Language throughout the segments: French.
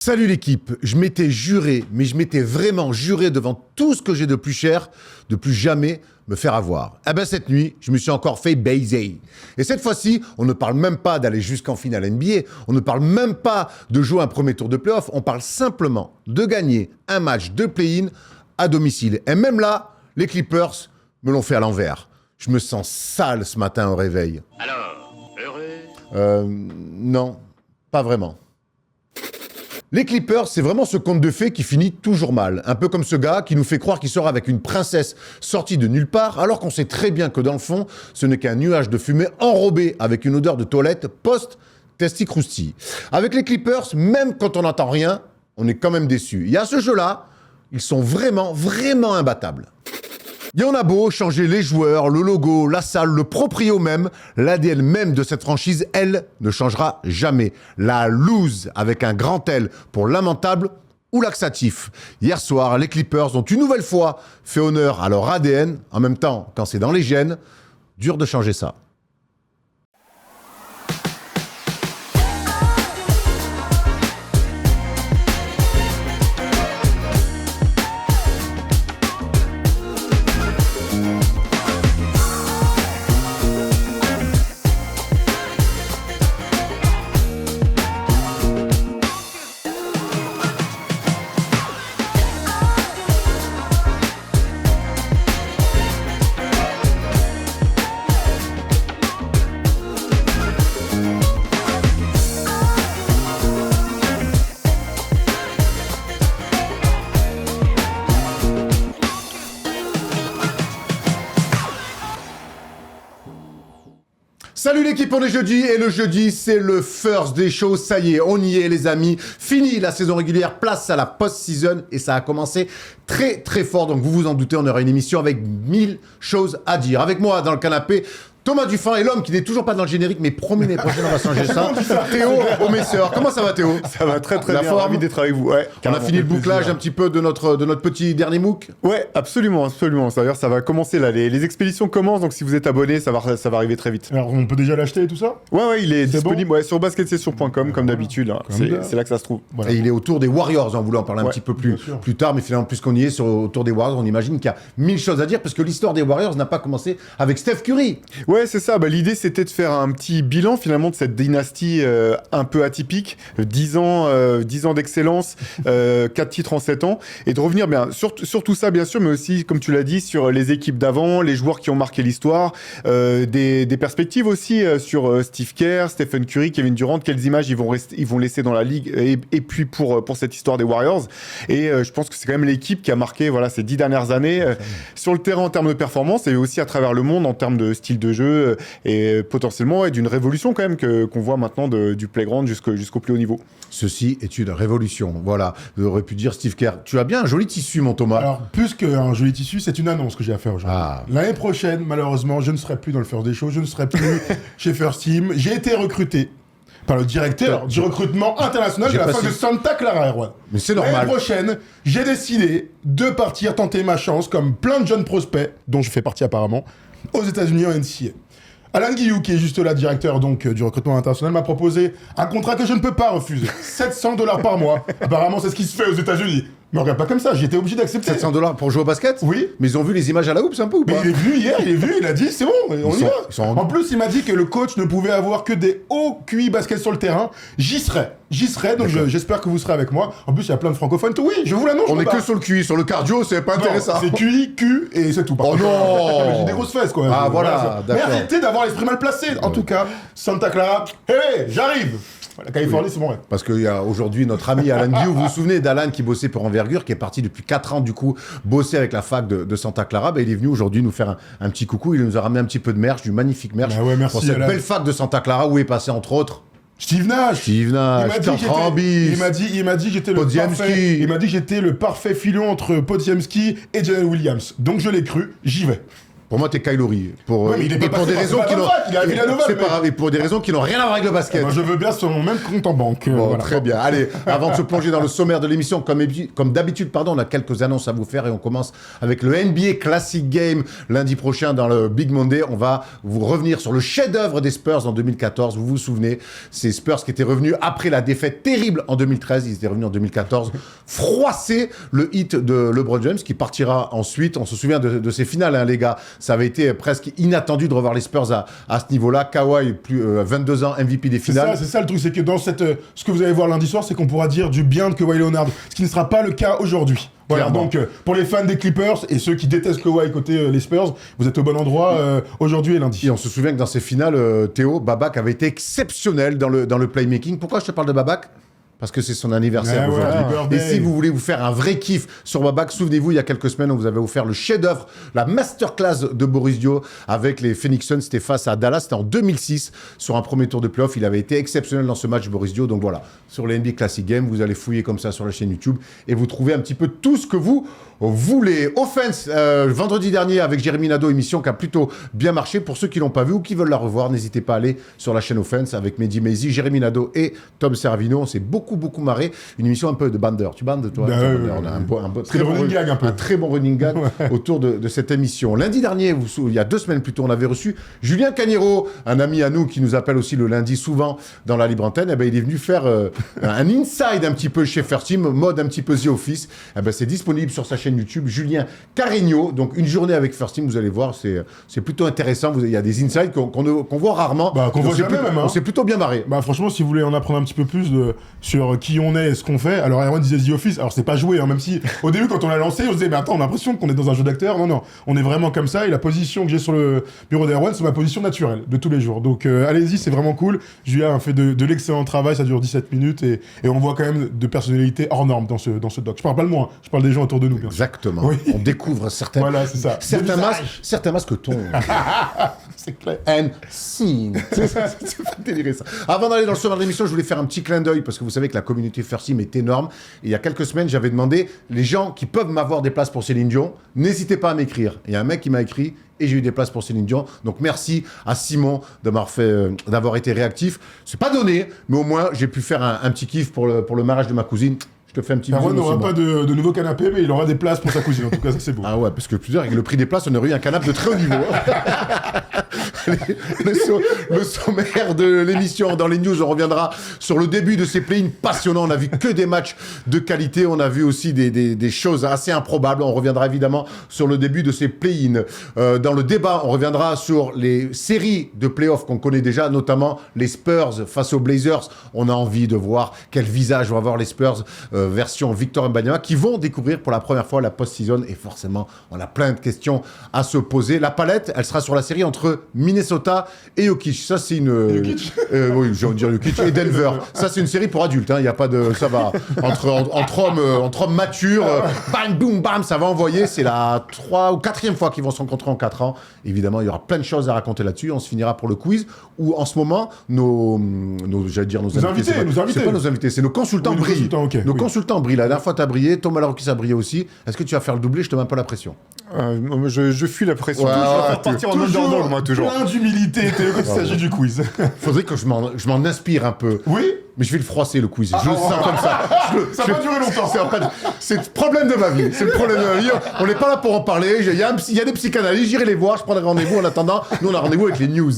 Salut l'équipe, je m'étais juré, mais je m'étais vraiment juré devant tout ce que j'ai de plus cher, de plus jamais me faire avoir. Eh ben cette nuit, je me suis encore fait baiser. Et cette fois-ci, on ne parle même pas d'aller jusqu'en finale NBA, on ne parle même pas de jouer un premier tour de playoff, on parle simplement de gagner un match de play-in à domicile. Et même là, les Clippers me l'ont fait à l'envers. Je me sens sale ce matin au réveil. Alors, heureux? Non, pas vraiment. Les Clippers, c'est vraiment ce conte de fées qui finit toujours mal. Un peu comme ce gars qui nous fait croire qu'il sort avec une princesse sortie de nulle part, alors qu'on sait très bien que dans le fond, ce n'est qu'un nuage de fumée enrobé avec une odeur de toilette post-testicrousti. Avec les Clippers, même quand on n'entend rien, on est quand même déçu. Et à ce jeu-là, ils sont vraiment imbattables. Et on a beau changer les joueurs, le logo, la salle, le proprio même, l'ADN même de cette franchise, elle, ne changera jamais. La lose avec un grand L pour lamentable ou laxatif. Hier soir, les Clippers ont une nouvelle fois fait honneur à leur ADN. En même temps, quand c'est dans les gènes, dur de changer ça. Salut l'équipe, on est jeudi et le jeudi c'est le first des shows, ça y est, on y est les amis, fini la saison régulière, place à la post-season et ça a commencé très fort, donc vous vous en doutez, on aura une émission avec 1000 choses à dire. Avec moi dans le canapé, Thomas Dufin et l'homme qui n'est toujours pas dans le générique, mais promis l'année prochaine on va changer ça. Théo Omesseur, comment ça va Théo? Ça va très bien, forme ravi d'être avec vous. Ouais, on a fini le bouclage un petit peu de notre petit dernier MOOC. Ouais, absolument. D'ailleurs, ça va commencer là. Les expéditions commencent, donc si vous êtes abonné, ça va arriver très vite. Alors, on peut déjà l'acheter et tout ça? Ouais, il est disponible bon sur basketsession.com comme d'habitude. Hein. C'est là que ça se trouve. Voilà. Et il est autour des Warriors, on voulait en parler un petit peu plus tard, mais finalement, puisqu'on y est autour des Warriors, on imagine qu'il y a 1000 choses à dire, parce que l'histoire des Warriors n'a pas commencé avec Steph Curry. Ouais, c'est ça. L'idée, c'était de faire un petit bilan finalement de cette dynastie un peu atypique, 10 ans d'excellence, 4 titres en 7 ans, et de revenir sur tout ça, bien sûr, mais aussi, comme tu l'as dit, sur les équipes d'avant, les joueurs qui ont marqué l'histoire, des perspectives aussi sur Steve Kerr, Stephen Curry, Kevin Durant, quelles images ils vont laisser dans la ligue, et puis pour cette histoire des Warriors. Et je pense que c'est quand même l'équipe qui a marqué ces 10 dernières années sur le terrain en termes de performance, et aussi à travers le monde en termes de style de jeu, et potentiellement d'une révolution quand même qu'on voit maintenant du playground jusqu'au plus haut niveau. Ceci est une révolution, voilà. Vous auriez pu dire Steve Kerr. Tu as bien un joli tissu, mon Thomas. Alors, plus qu'un joli tissu, c'est une annonce que j'ai à faire aujourd'hui. L'année prochaine, malheureusement, je ne serai plus dans le First Day Show, je ne serai plus chez First Team. J'ai été recruté par le directeur du recrutement international de la fac de Santa Clara, Erwan. Mais c'est normal. L'année prochaine, j'ai décidé de partir tenter ma chance, comme plein de jeunes prospects, dont je fais partie apparemment, aux États-Unis en NCAA. Alain Guillou, qui est juste là, directeur du recrutement international, m'a proposé un contrat que je ne peux pas refuser. $700 par mois. Apparemment, c'est ce qui se fait aux États-Unis. Mais regarde pas comme ça, j'ai été obligé d'accepter. $700 pour jouer au basket? Oui. Mais ils ont vu les images à la hoops un peu ou pas? Mais il est venu hier, il a dit c'est bon, on y va. En plus, il m'a dit que le coach ne pouvait avoir que des hauts QI basket sur le terrain. J'y serai, donc j'espère que vous serez avec moi. En plus, il y a plein de francophones. Oui, je vous l'annonce. On est que sur le QI, sur le cardio, c'est pas intéressant. C'est QI, Q et c'est tout. Oh non. J'ai des grosses fesses quoi. Ah voilà, mais d'accord. arrêtez d'avoir l'esprit mal placé. En tout cas, Santa Clara, hey, j'arrive. La Californie, c'est bon, ouais. Parce qu'il y a aujourd'hui notre ami Alan Guillou, vous vous souvenez d'Alan qui bossait pour Envergure, qui est parti depuis 4 ans du coup, bosser avec la fac de Santa Clara, il est venu aujourd'hui nous faire un petit coucou, il nous a ramené un petit peu de merch, du magnifique merch, merci, pour cette Alan. belle fac de Santa Clara où est passé entre autres Steve Nash, Trambis. Il m'a dit que j'étais le parfait filon entre Podziemski et Jalen Williams. Donc je l'ai cru, j'y vais. Pour moi, t'es Kylori. Pour, Ouais, mais il est pas et pour passé des par raisons qui n'ont... Villanova, il est à Villanova, C'est le pas grave, et pour des raisons qui n'ont rien à voir avec le basket. Moi, je veux bien sur mon même compte en banque. Bon, voilà. très bien. Allez, avant de se plonger dans le sommaire de l'émission, comme d'habitude, on a quelques annonces à vous faire et on commence avec le NBA Classic Game lundi prochain dans le Big Monday. On va vous revenir sur le chef-d'œuvre des Spurs en 2014. Vous vous souvenez, ces Spurs qui étaient revenus après la défaite terrible en 2013. Ils étaient revenus en 2014, froisser le hit de LeBron James qui partira ensuite. On se souvient de ces finales, hein, les gars. Ça avait été presque inattendu de revoir les Spurs à ce niveau-là. Kawhi, 22 ans, MVP des finales. C'est ça le truc, c'est que dans ce que vous allez voir lundi soir, c'est qu'on pourra dire du bien de Kawhi Leonard, ce qui ne sera pas le cas aujourd'hui. Voilà, Clairement. donc pour les fans des Clippers et ceux qui détestent Kawhi côté les Spurs, vous êtes au bon endroit aujourd'hui et lundi. Et on se souvient que dans ces finales, Théo, Babak avait été exceptionnel dans le playmaking. Pourquoi je te parle de Babak ? Parce que c'est son anniversaire Ouais, aujourd'hui. happy birthday. Et si vous voulez vous faire un vrai kiff sur Babak, souvenez-vous, il y a quelques semaines, on vous avait offert le chef-d'œuvre, la masterclass de Boris Dio avec les Phoenix Suns. C'était face à Dallas, c'était en 2006, sur un premier tour de playoff. Il avait été exceptionnel dans ce match, Boris Dio. Donc voilà, sur les NBA Classic Game, vous allez fouiller comme ça sur la chaîne YouTube et vous trouvez un petit peu tout ce que vous voulez. Offense, vendredi dernier avec Jérémy Nadeau, émission qui a plutôt bien marché. Pour ceux qui l'ont pas vu ou qui veulent la revoir, n'hésitez pas à aller sur la chaîne Offense avec Mehdi Maizi, Jérémy Nadeau et Tom Servino. On s'est beaucoup marré. Une émission un peu de bander. Tu bandes, toi? On a C'est le running gag un peu. Un très bon running gag autour de cette émission. Lundi dernier, il y a 2 semaines plus tôt, on avait reçu Julien Cagnero, un ami à nous qui nous appelle aussi le lundi souvent dans la libre antenne. Eh ben, il est venu faire un inside un petit peu chez First Team, mode un petit peu The Office. Eh ben, c'est disponible sur sa chaîne YouTube, Julien Carigno. Donc une journée avec First Team, vous allez voir, c'est plutôt intéressant. Il y a des insides qu'on voit rarement. Bah, qu'on voit jamais même. Hein. On s'est plutôt bien marré. Bah franchement, si vous voulez en apprendre un petit peu plus sur qui on est et ce qu'on fait, alors Erwan disait The Office, alors c'est pas joué, hein, même si au début quand on l'a lancé, on se disait mais attends, on a l'impression qu'on est dans un jeu d'acteur. Non, on est vraiment comme ça et la position que j'ai sur le bureau d'Erwan, c'est ma position naturelle de tous les jours. Donc allez-y, c'est vraiment cool. Julien a fait de l'excellent travail, ça dure 17 minutes et on voit quand même de personnalités hors normes dans ce doc. Je parle pas de moi, je parle des gens autour de nous, bien sûr. Exactement. Oui. On découvre certains, Voilà, c'est ça. certains masques tombent. C'est clair. And scene. C'est pas déliré ça. Avant d'aller dans le sommaire de l'émission, je voulais faire un petit clin d'œil parce que vous savez que la communauté First Team est énorme. Et il y a quelques semaines, j'avais demandé les gens qui peuvent m'avoir des places pour Céline Dion, n'hésitez pas à m'écrire. Il y a un mec qui m'a écrit et j'ai eu des places pour Céline Dion. Donc merci à Simon d'avoir été réactif. C'est pas donné, mais au moins j'ai pu faire un petit kiff pour le mariage de ma cousine. Je te fais un petit bisou. Erwan n'aura pas de nouveau canapé, mais il aura des places pour sa cousine. En tout cas, ça c'est beau. Ah ouais, parce que plus tard, avec le prix des places, on aurait eu un canapé de très haut niveau. Allez, le sommaire de l'émission, dans les news, on reviendra sur le début de ces play-ins passionnants. On a vu que des matchs de qualité, on a vu aussi des choses assez improbables. On reviendra évidemment sur le début de ces play-ins. Dans le débat, on reviendra sur les séries de play-offs qu'on connaît déjà, notamment les Spurs face aux Blazers. On a envie de voir quel visage vont avoir les Spurs version Victor Wembanyama qui vont découvrir pour la première fois la post-season et forcément on a plein de questions à se poser. La palette, elle sera sur la série entre Minnesota et Jokic. Ça c'est une... oui, j'ai envie de dire Jokic et Denver. Ça c'est une série pour adultes, il n'y a pas de... Ça va entre hommes matures, bam, boum, bam, ça va envoyer. C'est la 3e ou 4e fois qu'ils vont se rencontrer en 4 ans. Évidemment, il y aura plein de choses à raconter là-dessus. On se finira pour le quiz où en ce moment, nos invités, c'est pas nos invités, c'est nos consultants brillent. Nos consultants brillent. La dernière fois, tu as brillé. Thomas Larocchi a brillé aussi. Est-ce que tu vas faire le doublé? Je te mets un peu la pression. Je fuis la pression. Ouais, je vais faire partir en underdog, moi, toujours. Plein d'humilité, Théo, quand il s'agit du quiz. Faudrait que je m'en inspire un peu. Oui. Mais je vais le froisser, le quiz. Je le sens comme ça. Ça va pas durer longtemps. C'est le problème de ma vie. C'est le problème de ma vie. On n'est pas là pour en parler. Il y a des psychanalystes. J'irai les voir. Je prendrai rendez-vous. En attendant, nous, on a rendez-vous avec les news.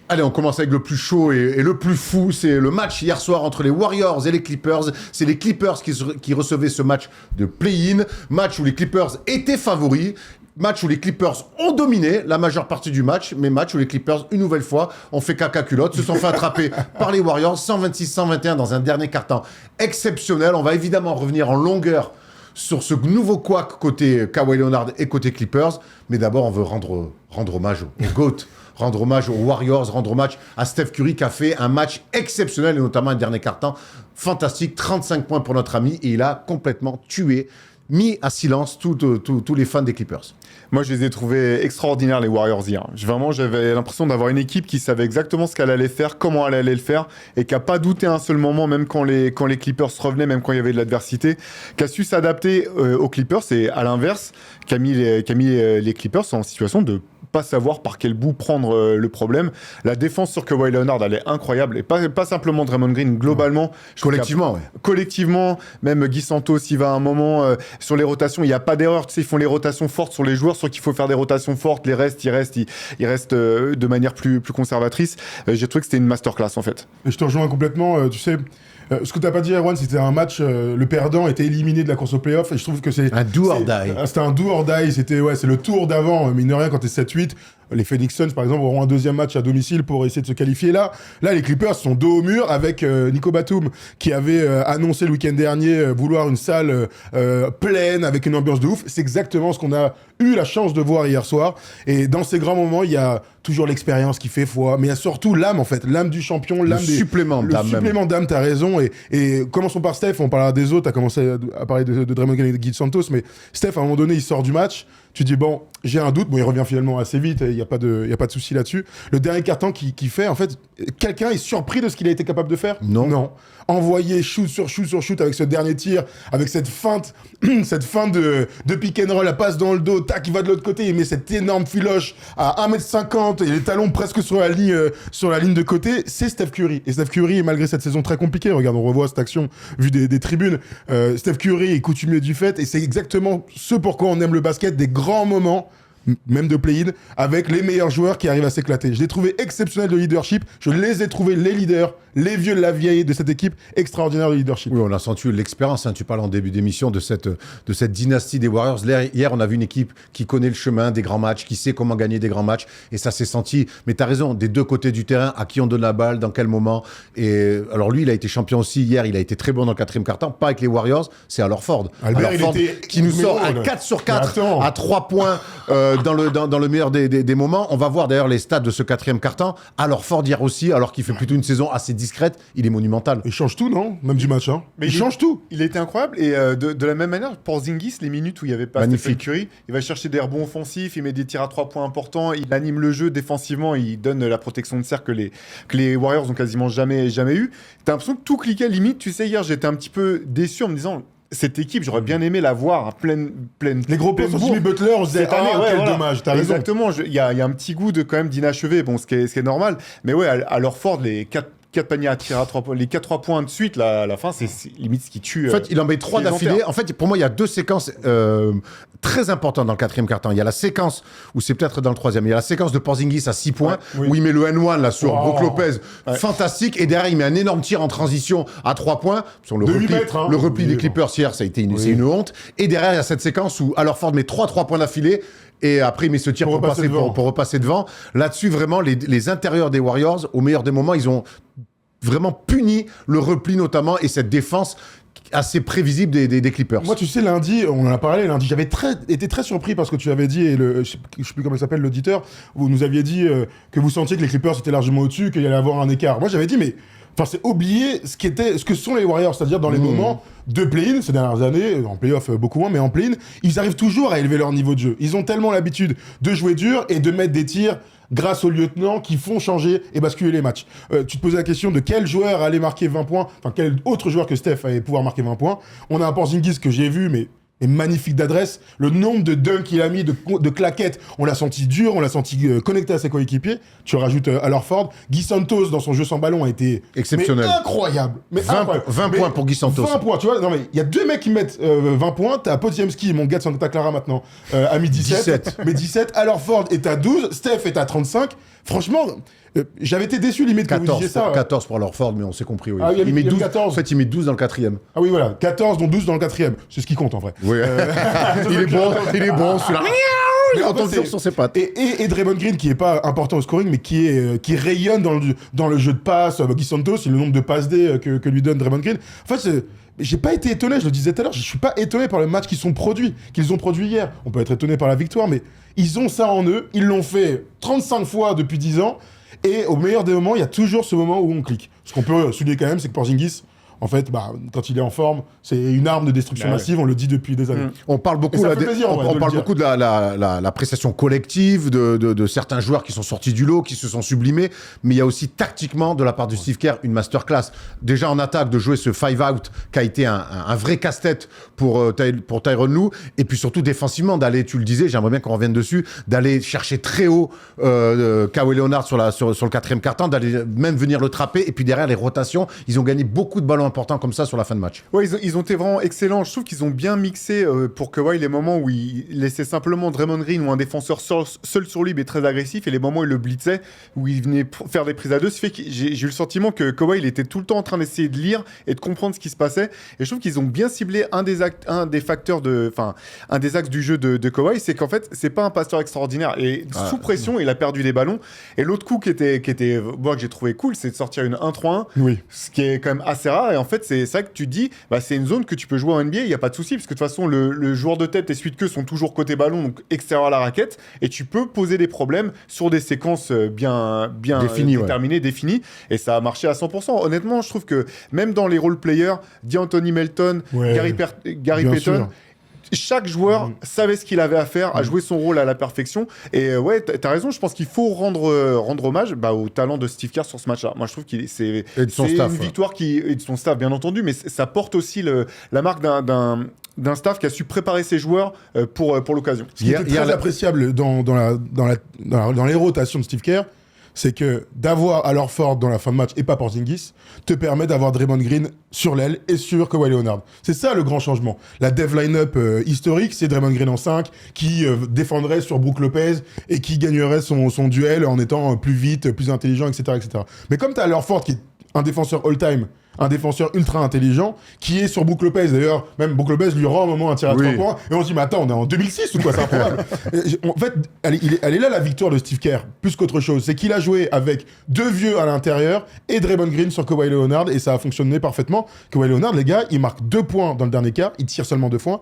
Allez, on commence avec le plus chaud et le plus fou. C'est le match hier soir entre les Warriors et les Clippers. C'est les Clippers qui recevaient ce match de play-in. Match où les Clippers étaient favoris. Match où les Clippers ont dominé la majeure partie du match, mais match où les Clippers, une nouvelle fois, ont fait caca culotte, se sont fait attraper par les Warriors, 126-121 dans un dernier quart-temps exceptionnel. On va évidemment revenir en longueur sur ce nouveau couac côté Kawhi Leonard et côté Clippers, mais d'abord on veut rendre hommage au GOAT, rendre hommage aux Warriors, rendre hommage à Steph Curry qui a fait un match exceptionnel et notamment un dernier quart-temps fantastique, 35 points pour notre ami et il a complètement tué mis à silence tous les fans des Clippers. Moi, je les ai trouvés extraordinaires, les Warriors, hier. Vraiment, j'avais l'impression d'avoir une équipe qui savait exactement ce qu'elle allait faire, comment elle allait le faire, et qui n'a pas douté un seul moment, même quand les Clippers revenaient, même quand il y avait de l'adversité, qui a su s'adapter aux Clippers, et à l'inverse, qui a mis les Clippers en situation de pas savoir par quel bout prendre le problème. La défense sur Kawhi Leonard, elle est incroyable, et pas simplement Draymond Green, globalement. Collectivement, même Guy Santos, il va à un moment sur les rotations, il n'y a pas d'erreur, tu sais, ils font les rotations fortes sur les joueurs, sur qu'il faut faire des rotations fortes, ils restent de manière plus conservatrice. J'ai trouvé que c'était une masterclass, en fait. Et je te rejoins complètement, tu sais... ce que t'as pas dit, Erwan, c'était un match, le perdant était éliminé de la course au playoff, et je trouve que c'est... Un do or die. C'était un do or die, c'est le tour d'avant, mine de rien, quand t'es 7-8, les Phoenix Suns, par exemple, auront un deuxième match à domicile pour essayer de se qualifier. Là, les Clippers sont dos au mur avec Nico Batum, qui avait annoncé le week-end dernier vouloir une salle pleine, avec une ambiance de ouf. C'est exactement ce qu'on a eu la chance de voir hier soir. Et dans ces grands moments, il y a toujours l'expérience qui fait foi, mais il y a surtout l'âme, en fait, l'âme du champion, le supplément d'âme, t'as raison. Et commençons par Steph, on parlera des autres, t'as commencé à parler de Draymond Green et de Guy Santos, mais Steph, à un moment donné, il sort du match, tu dis, bon, j'ai un doute, bon, il revient finalement assez vite, il n'y a pas de souci là-dessus. Le dernier carton qui fait, en fait, quelqu'un est surpris de ce qu'il a été capable de faire ? Non. Envoyer shoot sur shoot avec ce dernier tir, avec cette feinte de pick and roll, la passe dans le dos, tac, il va de l'autre côté, il met cette énorme filoche à 1m50 et les talons presque sur la ligne de côté, c'est Steph Curry. Et Steph Curry, malgré cette saison très compliquée, regarde, on revoit cette action vue des tribunes, Steph Curry est coutumier du fait, et c'est exactement ce pourquoi on aime le basket, des grands moments, même de play-in, avec les meilleurs joueurs qui arrivent à s'éclater. Je l'ai trouvé exceptionnel de leadership, je les ai trouvés les leaders, les vieux de la vieille de cette équipe, extraordinaire de leadership. Oui, on a senti l'expérience, hein. Tu parles en début d'émission de cette dynastie des Warriors. Hier, on a vu une équipe qui connaît le chemin des grands matchs, qui sait comment gagner des grands matchs, et ça s'est senti. Mais tu as raison, des deux côtés du terrain, à qui on donne la balle, dans quel moment. Et alors lui, il a été champion aussi hier, il a été très bon dans le quatrième quart-temps, pas avec les Warriors, c'est à Ford. Albert, Qui nous sort un 4 sur 4 à 3 points dans le meilleur des moments. On va voir d'ailleurs les stats de ce quatrième quart-temps. Alors Ford hier aussi, alors qu'il fait plutôt une saison assez discrète, il est monumental. Il change tout, non ? Même du match, hein. Mais il change tout. Il a été incroyable. Et de la même manière, Porzingis, les minutes où il n'y avait pas Stephen Curry, il va chercher des rebonds offensifs, il met des tirs à 3 points importants, il anime le jeu défensivement, il donne la protection de cercle que les Warriors ont quasiment jamais eu. T'as l'impression que tout cliquait limite. Tu sais, hier, j'étais un petit peu déçu en me disant... Cette équipe, j'aurais bien aimé la voir à pleine. Les gros postes sur Jimmy Butler, on se disait, quel dommage, t'as raison. Exactement, il y a un petit goût de quand même d'inachevé, bon, ce qui est normal. Mais ouais, à Ford, les 4 paniers à tirer à 3 points, les 4-3 points de suite, là, à la fin, c'est limite ce qui tue. En fait, il en met 3 d'affilée. En fait, pour moi, il y a 2 séquences très importantes dans le quatrième quart-temps. Il y a la séquence, où c'est peut-être dans le troisième, il y a la séquence de Porzingis à 6 points, où il met le N1 là, sur Brook Lopez, fantastique, et derrière, il met un énorme tir en transition à 3 points. Sur le repli des Clippers hier, ça a été c'est une honte. Et derrière, il y a cette séquence où Ford met 3 points d'affilée, et après, il met ce tir pour repasser devant. Là-dessus, vraiment, les intérieurs des Warriors, au meilleur des moments, ils ont vraiment puni le repli notamment et cette défense assez prévisible des Clippers. Moi, tu sais, lundi, on en a parlé, lundi, j'avais été très surpris parce que tu avais dit, et je sais plus comment il s'appelle, l'auditeur, vous nous aviez dit que vous sentiez que les Clippers étaient largement au-dessus, qu'il y allait avoir un écart. Moi, j'avais dit, mais... Enfin, c'est oublier ce que sont les Warriors, c'est-à-dire dans les moments de play-in, ces dernières années, en play-off beaucoup moins, mais en play-in, ils arrivent toujours à élever leur niveau de jeu. Ils ont tellement l'habitude de jouer dur et de mettre des tirs grâce aux lieutenants qui font changer et basculer les matchs. Tu te posais la question de quel joueur allait marquer 20 points, enfin quel autre joueur que Steph allait pouvoir marquer 20 points. On a un Porzingis que j'ai vu, mais magnifique d'adresse. Le nombre de dunks qu'il a mis, de claquettes, on l'a senti dur, on l'a senti connecté à ses coéquipiers. Tu rajoutes Ford. Guy Santos, dans son jeu sans ballon, a été exceptionnel. Incroyable. 20 points pour Guy Santos. 20 points, tu vois. Non, mais il y a 2 mecs qui mettent 20 points. T'as Podziemski, mon gars de Santa Clara maintenant, a mis 17. Mais 17. Ford est à 12. Steph est à 35. Franchement, j'avais été déçu limite 14, quand vous disiez ça. 14 pour Ford, mais on s'est compris. Oui. Il met 12. 14. En fait, il met 12 dans le quatrième. Ah oui, voilà. 14 dont 12 dans le quatrième. C'est ce qui compte en vrai. Oui. Il est bon, celui-là. Il entend toujours sur ses pattes. Et Draymond Green, qui est pas important au scoring, mais qui rayonne dans le jeu de passe. Guy Santos, le nombre de passes D que lui donne Draymond Green. En fait, j'ai pas été étonné, je le disais tout à l'heure, je suis pas étonné par le match qu'ils ont produit hier. On peut être étonné par la victoire, mais ils ont ça en eux. Ils l'ont fait 35 fois depuis 10 ans. Et au meilleur des moments, il y a toujours ce moment où on clique. Ce qu'on peut souligner quand même, c'est que Porzingis, En fait, quand il est en forme, c'est une arme de destruction massive, on le dit depuis des années. On parle beaucoup, de la prestation collective, de certains joueurs qui sont sortis du lot, qui se sont sublimés, mais il y a aussi tactiquement, de la part de Steve Kerr, une masterclass. Déjà en attaque, de jouer ce 5-out qui a été un vrai casse-tête pour Tyronn Lue, et puis surtout défensivement, d'aller, tu le disais, j'aimerais bien qu'on revienne dessus, d'aller chercher très haut Kawhi Leonard sur le quatrième quart-temps, d'aller même venir le trapper, et puis derrière les rotations, ils ont gagné beaucoup de ballons importants comme ça sur la fin de match. Ouais, ils ont été vraiment excellents. Je trouve qu'ils ont bien mixé pour Kawhi les moments où il laissait simplement Draymond Green ou un défenseur seul sur lui mais très agressif, et les moments où il le blitzait, où il venait faire des prises à deux. Ce fait que j'ai eu le sentiment que Kawhi il était tout le temps en train d'essayer de lire et de comprendre ce qui se passait, et je trouve qu'ils ont bien ciblé un des axes du jeu de Kawhi, c'est qu'en fait c'est pas un passeur extraordinaire, et sous pression il a perdu des ballons. Et l'autre coup qui était moi que j'ai trouvé cool, c'est de sortir une 1-3-1, ce qui est quand même assez rare. Et en fait c'est ça que tu dis, c'est une zone que tu peux jouer en NBA, il y a pas de souci, parce que de toute façon le joueur de tête et celui de queue sont toujours côté ballon, donc extérieur à la raquette, et tu peux poser des problèmes sur des séquences bien déterminées, définies, et ça a marché à 100%. Honnêtement, je trouve que même dans les role players, D'Anthony Melton, Gary Payton, chaque joueur savait ce qu'il avait à faire, à jouer son rôle à la perfection. Et t'as raison, je pense qu'il faut rendre hommage au talent de Steve Kerr sur ce match-là. Moi, je trouve que c'est une victoire et de son staff, bien entendu, mais ça porte aussi la marque d'un staff qui a su préparer ses joueurs pour l'occasion. Ce qui est très appréciable dans les rotations de Steve Kerr, c'est que d'avoir Al Horford dans la fin de match et pas Porzingis te permet d'avoir Draymond Green sur l'aile et sur Kawhi Leonard. C'est ça le grand changement. La dev line-up historique, c'est Draymond Green en 5 qui défendrait sur Brook Lopez et qui gagnerait son duel en étant plus vite, plus intelligent, etc. Mais comme tu as Al Horford qui est un défenseur all-time, un défenseur ultra intelligent qui est sur Brook Lopez. D'ailleurs, même Brook Lopez lui rend un moment un tir à 3 points. Et on se dit, mais attends, on est en 2006 ou quoi, c'est improbable. En fait, elle est là la victoire de Steve Kerr, plus qu'autre chose. C'est qu'il a joué avec deux vieux à l'intérieur et Draymond Green sur Kawhi Leonard, et ça a fonctionné parfaitement. Kawhi Leonard, les gars, il marque 2 points dans le dernier quart, il tire seulement deux fois,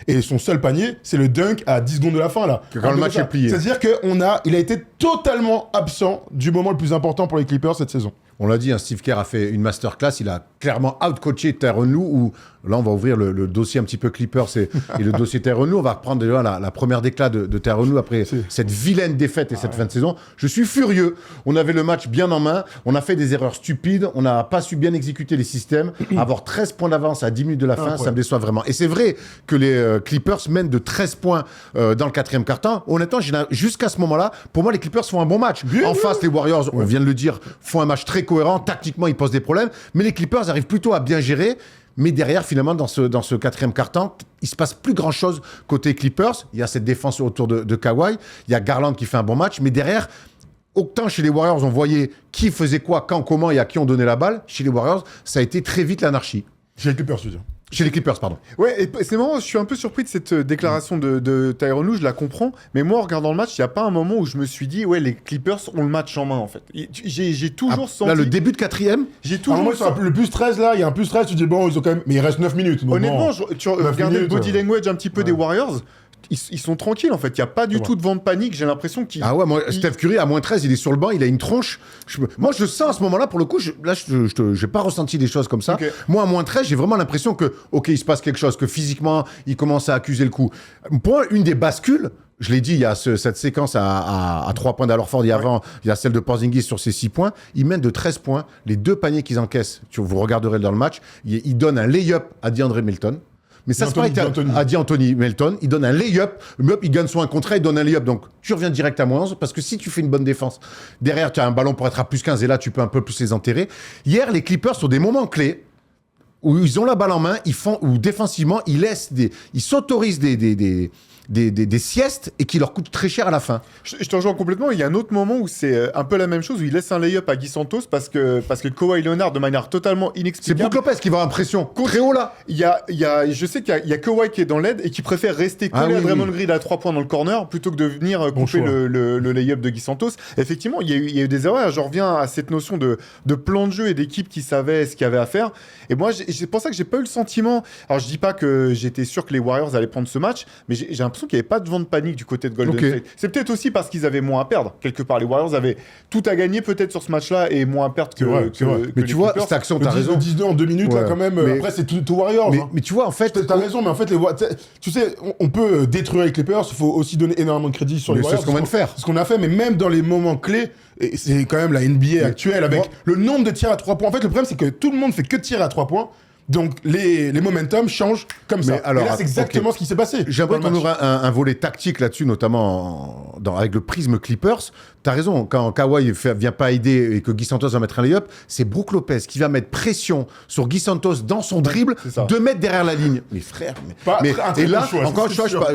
et son seul panier, c'est le dunk à 10 secondes de la fin, là. Quand le match est plié. C'est-à-dire qu'il a été totalement absent du moment le plus important pour les Clippers cette saison. On l'a dit, Steve Kerr a fait une masterclass, il a clairement out-coaché Tyronn Lue, où là on va ouvrir le dossier un petit peu Clippers et le dossier Tyronn Lue. On va reprendre déjà la première déclat de Tyronn Lue après cette vilaine défaite et cette fin de saison. Je suis furieux, on avait le match bien en main, on a fait des erreurs stupides, on n'a pas su bien exécuter les systèmes, avoir 13 points d'avance à 10 minutes de la fin, ça me déçoit vraiment. Et c'est vrai que les Clippers mènent de 13 points dans le quatrième quart-temps. Honnêtement, jusqu'à ce moment-là, pour moi les Clippers font un bon match. En face, les Warriors, on vient de le dire, font un match très cohérent, tactiquement ils posent des problèmes, mais les Clippers arrivent plutôt à bien gérer. Mais derrière, finalement, dans ce quatrième quart-temps, il se passe plus grand-chose côté Clippers. Il y a cette défense autour de Kawhi, il y a Garland qui fait un bon match, mais derrière, autant chez les Warriors, on voyait qui faisait quoi, quand, comment et à qui on donnait la balle. Chez les Warriors, ça a été très vite l'anarchie. Chez les Clippers, tu veux dire. Chez les Clippers, pardon. Ouais, et c'est marrant, je suis un peu surpris de cette déclaration de Tyronn Lue, je la comprends, mais moi, en regardant le match, il n'y a pas un moment où je me suis dit, les Clippers ont le match en main, en fait. J'ai toujours senti... Là, le début de quatrième, j'ai toujours senti... Le plus 13, là, il y a un plus 13, tu dis, bon, ils ont quand même... Mais il reste 9 minutes. Honnêtement, tu regardais le body language un petit peu des Warriors, ils sont tranquilles, en fait. Il n'y a pas du tout de vent de panique. J'ai l'impression qu'ils... Ah ouais, moi, Steph Curry, à moins 13, il est sur le banc, il a une tronche. Moi, je sens à ce moment-là, pour le coup, je n'ai pas ressenti des choses comme ça. Okay. Moi, à moins 13, j'ai vraiment l'impression que, il se passe quelque chose, que physiquement, il commence à accuser le coup. Pour moi, une des bascules, je l'ai dit, il y a cette séquence à 3 points d'Al Horford, il y a celle de Porzingis sur ses 6 points. Ils mènent de 13 points. Les 2 paniers qu'ils encaissent, vous regarderez dans le match, ils donnent un lay-up à DeAndre Melton. Mais ça se passe à D'Anthony Melton. Il donne un lay-up. Il gagne sur un contrat, il donne un lay-up. Donc, tu reviens direct à moins 11. Parce que si tu fais une bonne défense, derrière, tu as un ballon pour être à plus 15. Et là, tu peux un peu plus les enterrer. Hier, les Clippers, sur des moments clés, où ils ont la balle en main, où défensivement, ils s'autorisent des siestes et qui leur coûtent très cher à la fin. Je te rejoins complètement. Il y a un autre moment où c'est un peu la même chose, où il laisse un lay-up à Guy Santos parce que Kawhi Leonard, de manière totalement inexplicable... C'est Brook Lopez qui va en pression. Très haut là. Je sais qu'il y a Kawhi qui est dans l'aide et qui préfère rester collé à Draymond Green à 3 points dans le corner plutôt que de venir couper le lay-up de Guy Santos. Effectivement, il y a eu des erreurs. Je reviens à cette notion de plan de jeu et d'équipe qui savait ce qu'il y avait à faire. Et moi, c'est pour ça que j'ai pas eu le sentiment... Alors, je dis pas que j'étais sûr que les Warriors allaient prendre ce match, mais j'ai l'impression l'impression qu'il n'y avait pas de vent de panique du côté de Golden Ok. State. C'est peut-être aussi parce qu'ils avaient moins à perdre. Quelque part, les Warriors avaient tout à gagner peut-être sur ce match-là et moins à perdre que, C'est vrai, que, c'est vrai. que Mais les tu vois, Clippers. cette action, Le t'as 10 raison. le 19 en 2 minutes, là, Ouais. quand même. Mais- Après, c'est tout Warriors. hein. Mais tu vois, en fait... T'as raison, mais en fait, tu sais, on peut détruire les Clippers, il faut aussi donner énormément de crédit sur les Mais c'est Warriors. ce qu'on vient de faire. C'est ce qu'on a fait, mais même dans les moments clés, et c'est quand même la NBA actuelle, avec moi- le nombre de tirs à 3 points. En fait, le problème, c'est que tout le monde fait que tirer à 3 points, donc les momentum changent comme ça. Mais alors, et là, c'est exactement ok. ce qui s'est passé. J'aimerais dans le qu'on match. aura un volet tactique là-dessus, notamment avec le prisme Clippers. T'as raison, quand Kawhi vient pas aider et que Guy Santos va mettre un lay-up, c'est Brook Lopez qui va mettre pression sur Guy Santos dans son dribble, c'est ça. 2 mètres derrière la ligne. Mais frère, Pas mais un très et bon là, choix, encore une c'est fois, sûr.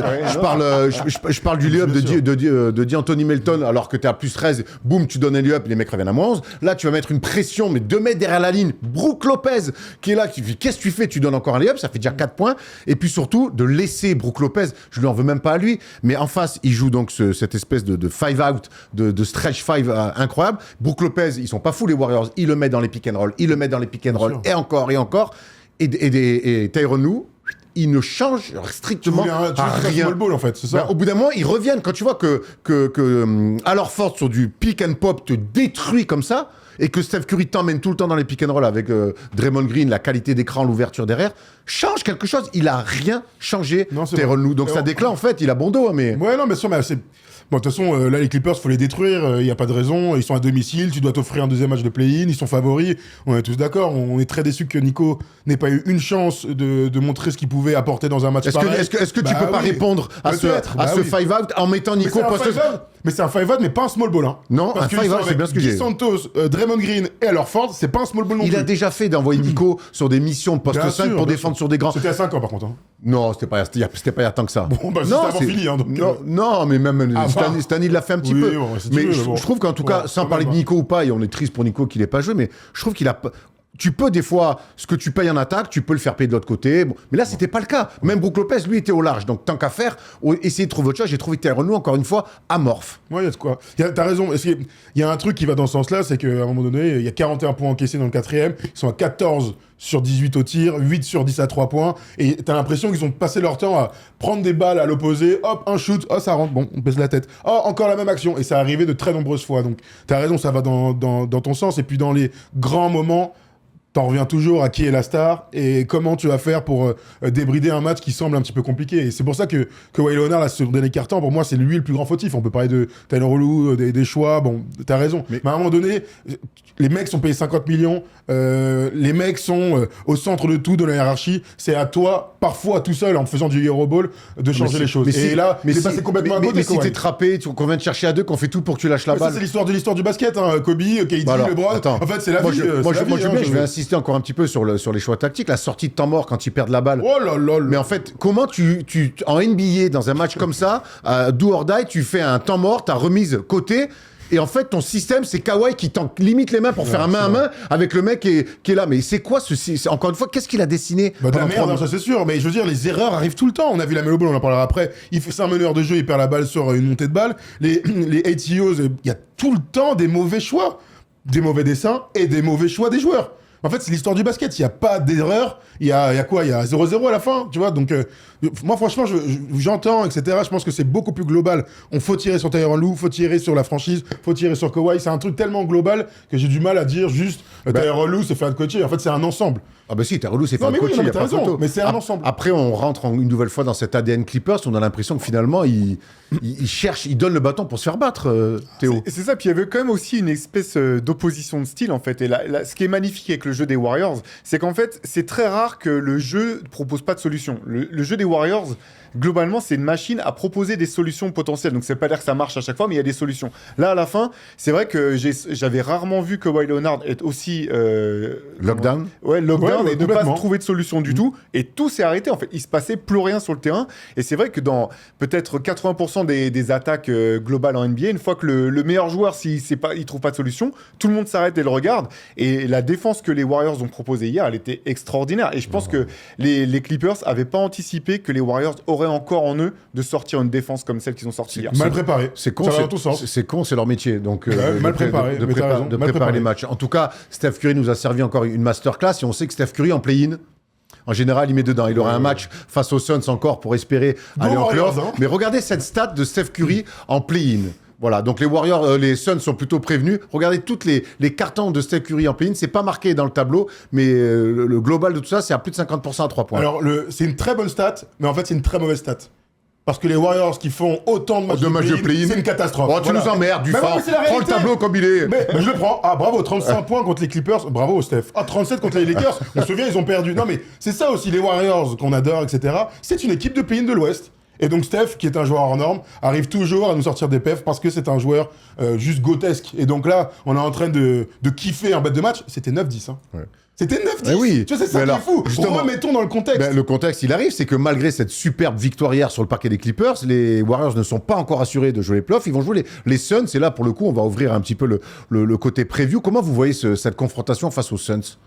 je parle du lay-up Bien sûr. de D'Anthony Melton, alors que t'es à plus 13, boum, tu donnes un lay-up, les mecs reviennent à moins 11. Là, tu vas mettre une pression, mais 2 mètres derrière la ligne. Brook Lopez, qui est là, qui dit, qu'est-ce que tu fais? Tu donnes encore un lay-up, ça fait déjà 4 points. Et puis surtout, de laisser Brook Lopez, je lui en veux même pas à lui, mais en face, il joue donc cette espèce de five out, de stretch five incroyable. Brook Lopez, ils sont pas fous les Warriors, ils le mettent dans les pick and roll, sûr. et encore, et Tyronn Lue, il ne change Tu strictement voulais un rien. small ball, en fait, c'est ça. Bah, au bout d'un moment, ils reviennent. Quand tu vois que alors Ford sur du pick and pop te détruit comme ça, et que Steph Curry t'emmène tout le temps dans les pick and roll avec Draymond Green, la qualité d'écran, l'ouverture derrière, change quelque chose. Il a rien changé, Non, c'est Tyronn vrai. Lue. Donc Et ça on- déclin, en fait, il a bon dos, hein, mais... Ouais, non, mais sûr, mais c'est... Bon, de toute façon, là, les Clippers, faut les détruire, il n'y a pas de raison, ils sont à domicile, tu dois t'offrir un deuxième match de play-in, ils sont favoris, on est tous d'accord, on est très déçus que Nico n'ait pas eu une chance de montrer ce qu'il pouvait apporter dans un match Est-ce pareil. que tu Bah peux pas oui. répondre à ce Peut-être, bah oui. five out en mettant Mais Nico c'est un poste... five out, mais c'est un five out, mais pas un small ball, hein. Non, Parce un qu'ils five sont out, c'est avec bien ce que Guy j'ai. Santos, Draymond Green et alors Ford, c'est pas un small ball non Il plus. a déjà fait d'envoyer Nico sur des missions poste Bien 5 sûr, pour bien défendre sûr. sur des grands... C'était à 5 ans, par contre. Hein. Non, c'était pas il y a tant que ça. Bon, bah, c'était non, avant fini, hein, donc, non, mais même Ah, Stanley l'a fait un petit oui, peu. bon, si tu mais veux, je, mais bon. je trouve qu'en tout cas, Ouais, sans quand parler même, de Nico ou pas, et on est triste pour Nico qu'il ait pas joué, mais je trouve qu'il a pas... Tu peux des fois, ce que tu payes en attaque, tu peux le faire payer de l'autre côté. Bon, mais là, c'était pas le cas. Même Brook Lopez, lui, était au large. Donc, tant qu'à faire, essayer de trouver autre chose. J'ai trouvé que Tyronn Lue, encore une fois, amorphe. Ouais, il y a de quoi. T'as raison. Il y a un truc qui va dans ce sens-là, c'est qu'à un moment donné, il y a 41 points encaissés dans le quatrième. Ils sont à 14 sur 18 au tir, 8 sur 10 à 3 points. Et t'as l'impression qu'ils ont passé leur temps à prendre des balles à l'opposé. Hop, un shoot. Oh, ça rentre. Bon, on baisse la tête. Oh, encore la même action. Et ça arrivé de très nombreuses fois. Donc, t'as raison, ça va dans ton sens. Et puis, dans les grands moments, t'en reviens toujours à qui est la star et comment tu vas faire pour débrider un match qui semble un petit peu compliqué. Et c'est pour ça que Kawhi Leonard, là, sur le dernier quart-temps, pour moi, c'est lui le plus grand fautif. On peut parler de Tyronn Lue, des choix, bon, t'as raison. Mais à un moment donné, les mecs sont payés 50 millions, les mecs sont au centre de tout, de la hiérarchie. C'est à toi, parfois tout seul, en faisant du Hero Ball, de changer les choses. Et là, c'est passé complètement à côté. Mais si t'es trappé, qu'on vient te chercher à deux, qu'on fait tout pour que tu lâches la Mais ça, balle. c'est l'histoire du basket, hein. Kobe, KD, Bah alors, LeBron. attends. En fait, c'est la Moi, vie. je vais hein, insister encore un petit peu sur les choix tactiques. La sortie de temps mort quand ils perdent la balle. Oh là là là. Mais en fait, comment en NBA, dans un match comme ça, do or die, tu fais un temps mort, ta remise côté, et en fait, ton système, c'est Kawhi qui t'en limite les mains pour faire un main à main avec le mec qui est là. Mais c'est quoi encore une fois, qu'est-ce qu'il a dessiné Bah de la pendant merde, 3 hein, ça c'est sûr, mais je veux dire, les erreurs arrivent tout le temps. On a vu la Melo Ball, on en parlera après. C'est un meneur de jeu, il perd la balle sur une montée de balle. Les ATOs, il y a tout le temps des mauvais choix, des mauvais dessins et des mauvais choix des joueurs. En fait, c'est l'histoire du basket. Il n'y a pas d'erreur. Il y a quoi? Il y a 0-0 à la fin, tu vois. Donc, moi, franchement, j'entends, etc. Je pense que c'est beaucoup plus global. On faut tirer sur Tyronn Lue, faut tirer sur la franchise, faut tirer sur Kawhi. C'est un truc tellement global que j'ai du mal à dire juste Tyronn Lue, c'est faire de coacher. En fait, c'est un ensemble. Ah bah si, Tyronn Lue, c'est Non, pas mais le oui, coach, non, il y mais a t'as pas raison, photo. mais c'est un ensemble. Après, on rentre une nouvelle fois dans cet ADN Clippers, on a l'impression que finalement, il cherche, il donne le bâton pour se faire battre, Théo. C'est ça, puis il y avait quand même aussi une espèce d'opposition de style en fait. Et là, ce qui est magnifique avec le jeu des Warriors, c'est qu'en fait, c'est très rare que le jeu ne propose pas de solution. Le jeu des Warriors, globalement, c'est une machine à proposer des solutions potentielles. Donc, ça veut pas dire que ça marche à chaque fois, mais il y a des solutions. Là, à la fin, c'est vrai que j'avais rarement vu Kawhi Leonard être aussi... Lockdown. Lockdown Ouais, et ne pas complètement. trouver de solution du tout. Et tout s'est arrêté, en fait. Il se passait plus rien sur le terrain. Et c'est vrai que dans peut-être 80% des attaques globales en NBA, une fois que le meilleur joueur, s'il trouve pas de solution, tout le monde s'arrête et le regarde. Et la défense que les Warriors ont proposée hier, elle était extraordinaire. Et je pense que les Clippers avaient pas anticipé que les Warriors auraient encore en eux de sortir une défense comme celle qu'ils ont sortie hier. Mal préparé. C'est con, Ça va dans tous sens. c'est con, c'est leur métier. Donc, Ouais, mal préparé, mais t'as raison, de mal préparer préparé. les matchs. En tout cas, Steph Curry nous a servi encore une masterclass et on sait que Steph Curry en play-in, En général, il met dedans. Il aura un match face aux Suns encore pour espérer aller en playoff. Mais regardez cette stat de Steph Curry en play-in. Voilà, donc les Warriors, les Suns sont plutôt prévenus. Regardez toutes les cartons de Steph Curry en play-in. C'est pas marqué dans le tableau, mais le global de tout ça, c'est à plus de 50% à 3 points. Alors, c'est une très bonne stat, mais en fait, c'est une très mauvaise stat. Parce que les Warriors qui font autant de matchs de play-in, c'est une catastrophe. Oh, tu nous emmerdes, du phare. Prends le tableau comme il est. Mais je le prends. Ah, bravo, 35 points contre les Clippers. Bravo, Steph. Ah, 37 contre les Lakers. On se souvient, ils ont perdu. Non, mais c'est ça aussi, les Warriors qu'on adore, etc. C'est une équipe de play-in de l'Ouest. Et donc Steph, qui est un joueur hors norme, arrive toujours à nous sortir des perfs parce que c'est un joueur juste grotesque. Et donc là, on est en train de kiffer un bête de match. C'était 9-10. Hein. Ouais. C'était 9-10. Oui. Tu vois, c'est ça qui est fou. Remettons dans le contexte. Le contexte, il arrive, c'est que malgré cette superbe victoire hier sur le parquet des Clippers, les Warriors ne sont pas encore assurés de jouer les playoffs. Ils vont jouer les Suns. Et là, pour le coup, on va ouvrir un petit peu le côté preview. Comment vous voyez cette confrontation face aux Suns ?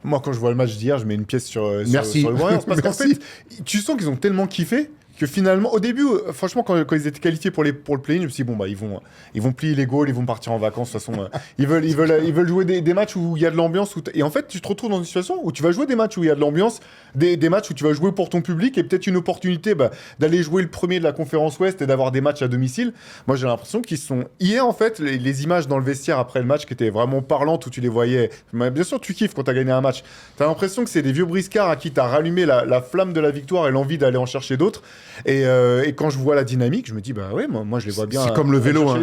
Moi, quand je vois le match d'hier, je mets une pièce sur les Warriors. Parce qu'en fait, tu sens qu'ils ont tellement kiffé que finalement, au début, franchement, quand ils étaient qualifiés pour le play-in, je me suis dit, bon, bah, ils vont plier les goals, ils vont partir en vacances. De toute façon, ils veulent jouer des matchs où il y a de l'ambiance. Et en fait, tu te retrouves dans une situation où tu vas jouer des matchs où il y a de l'ambiance, des matchs où tu vas jouer pour ton public et peut-être une opportunité d'aller jouer le premier de la conférence Ouest et d'avoir des matchs à domicile. Moi, j'ai l'impression qu'ils sont... Hier, en fait, les images dans le vestiaire après le match qui étaient vraiment parlantes, où tu les voyais... Mais bien sûr, tu kiffes quand tu as gagné un match. Tu as l'impression que c'est des vieux briscards à qui tu as rallumé la flamme de la victoire et l'envie d'aller en chercher d'autres. Et quand je vois la dynamique, je me dis, bah ouais, moi je les vois bien. C'est comme le vélo, hein,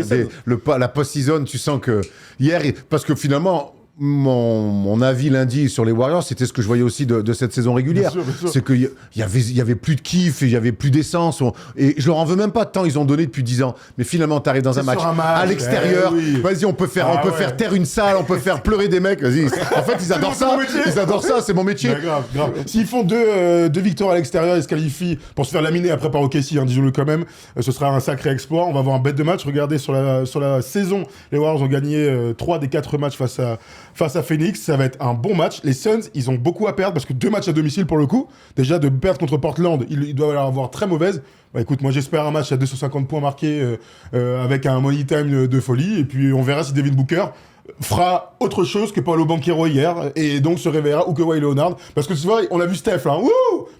la post-season, tu sens que hier, parce que finalement, mon avis lundi sur les Warriors, c'était ce que je voyais aussi de cette saison régulière. Bien sûr. C'est qu'il y avait plus de kiff, il y avait plus d'essence. Et je leur en veux même pas tant ils ont donné depuis 10 ans. Mais finalement, tu arrives dans un match à l'extérieur. Vas-y, on peut faire taire une salle, on peut faire pleurer des mecs. Vas-y. En fait, ils adorent ça. Ils adorent ça, c'est mon métier. Grave. S'ils font deux victoires à l'extérieur, ils se qualifient pour se faire laminer après par OKC, hein, disons-le quand même. Ce sera un sacré exploit. On va avoir un bête de match. Regardez, sur la saison, les Warriors ont gagné 3 des 4 matchs face à Phoenix. Ça va être un bon match. Les Suns, ils ont beaucoup à perdre parce que 2 matchs à domicile pour le coup. Déjà, de perdre contre Portland, ils doivent avoir très mauvaise. Bah écoute, moi j'espère un match à 250 points marqués avec un money time de folie. Et puis on verra si Devin Booker fera autre chose que Paolo Banchero hier et donc se réveillera ou que Kawhi Leonard, parce que tu vois, on a vu Steph là, wouh,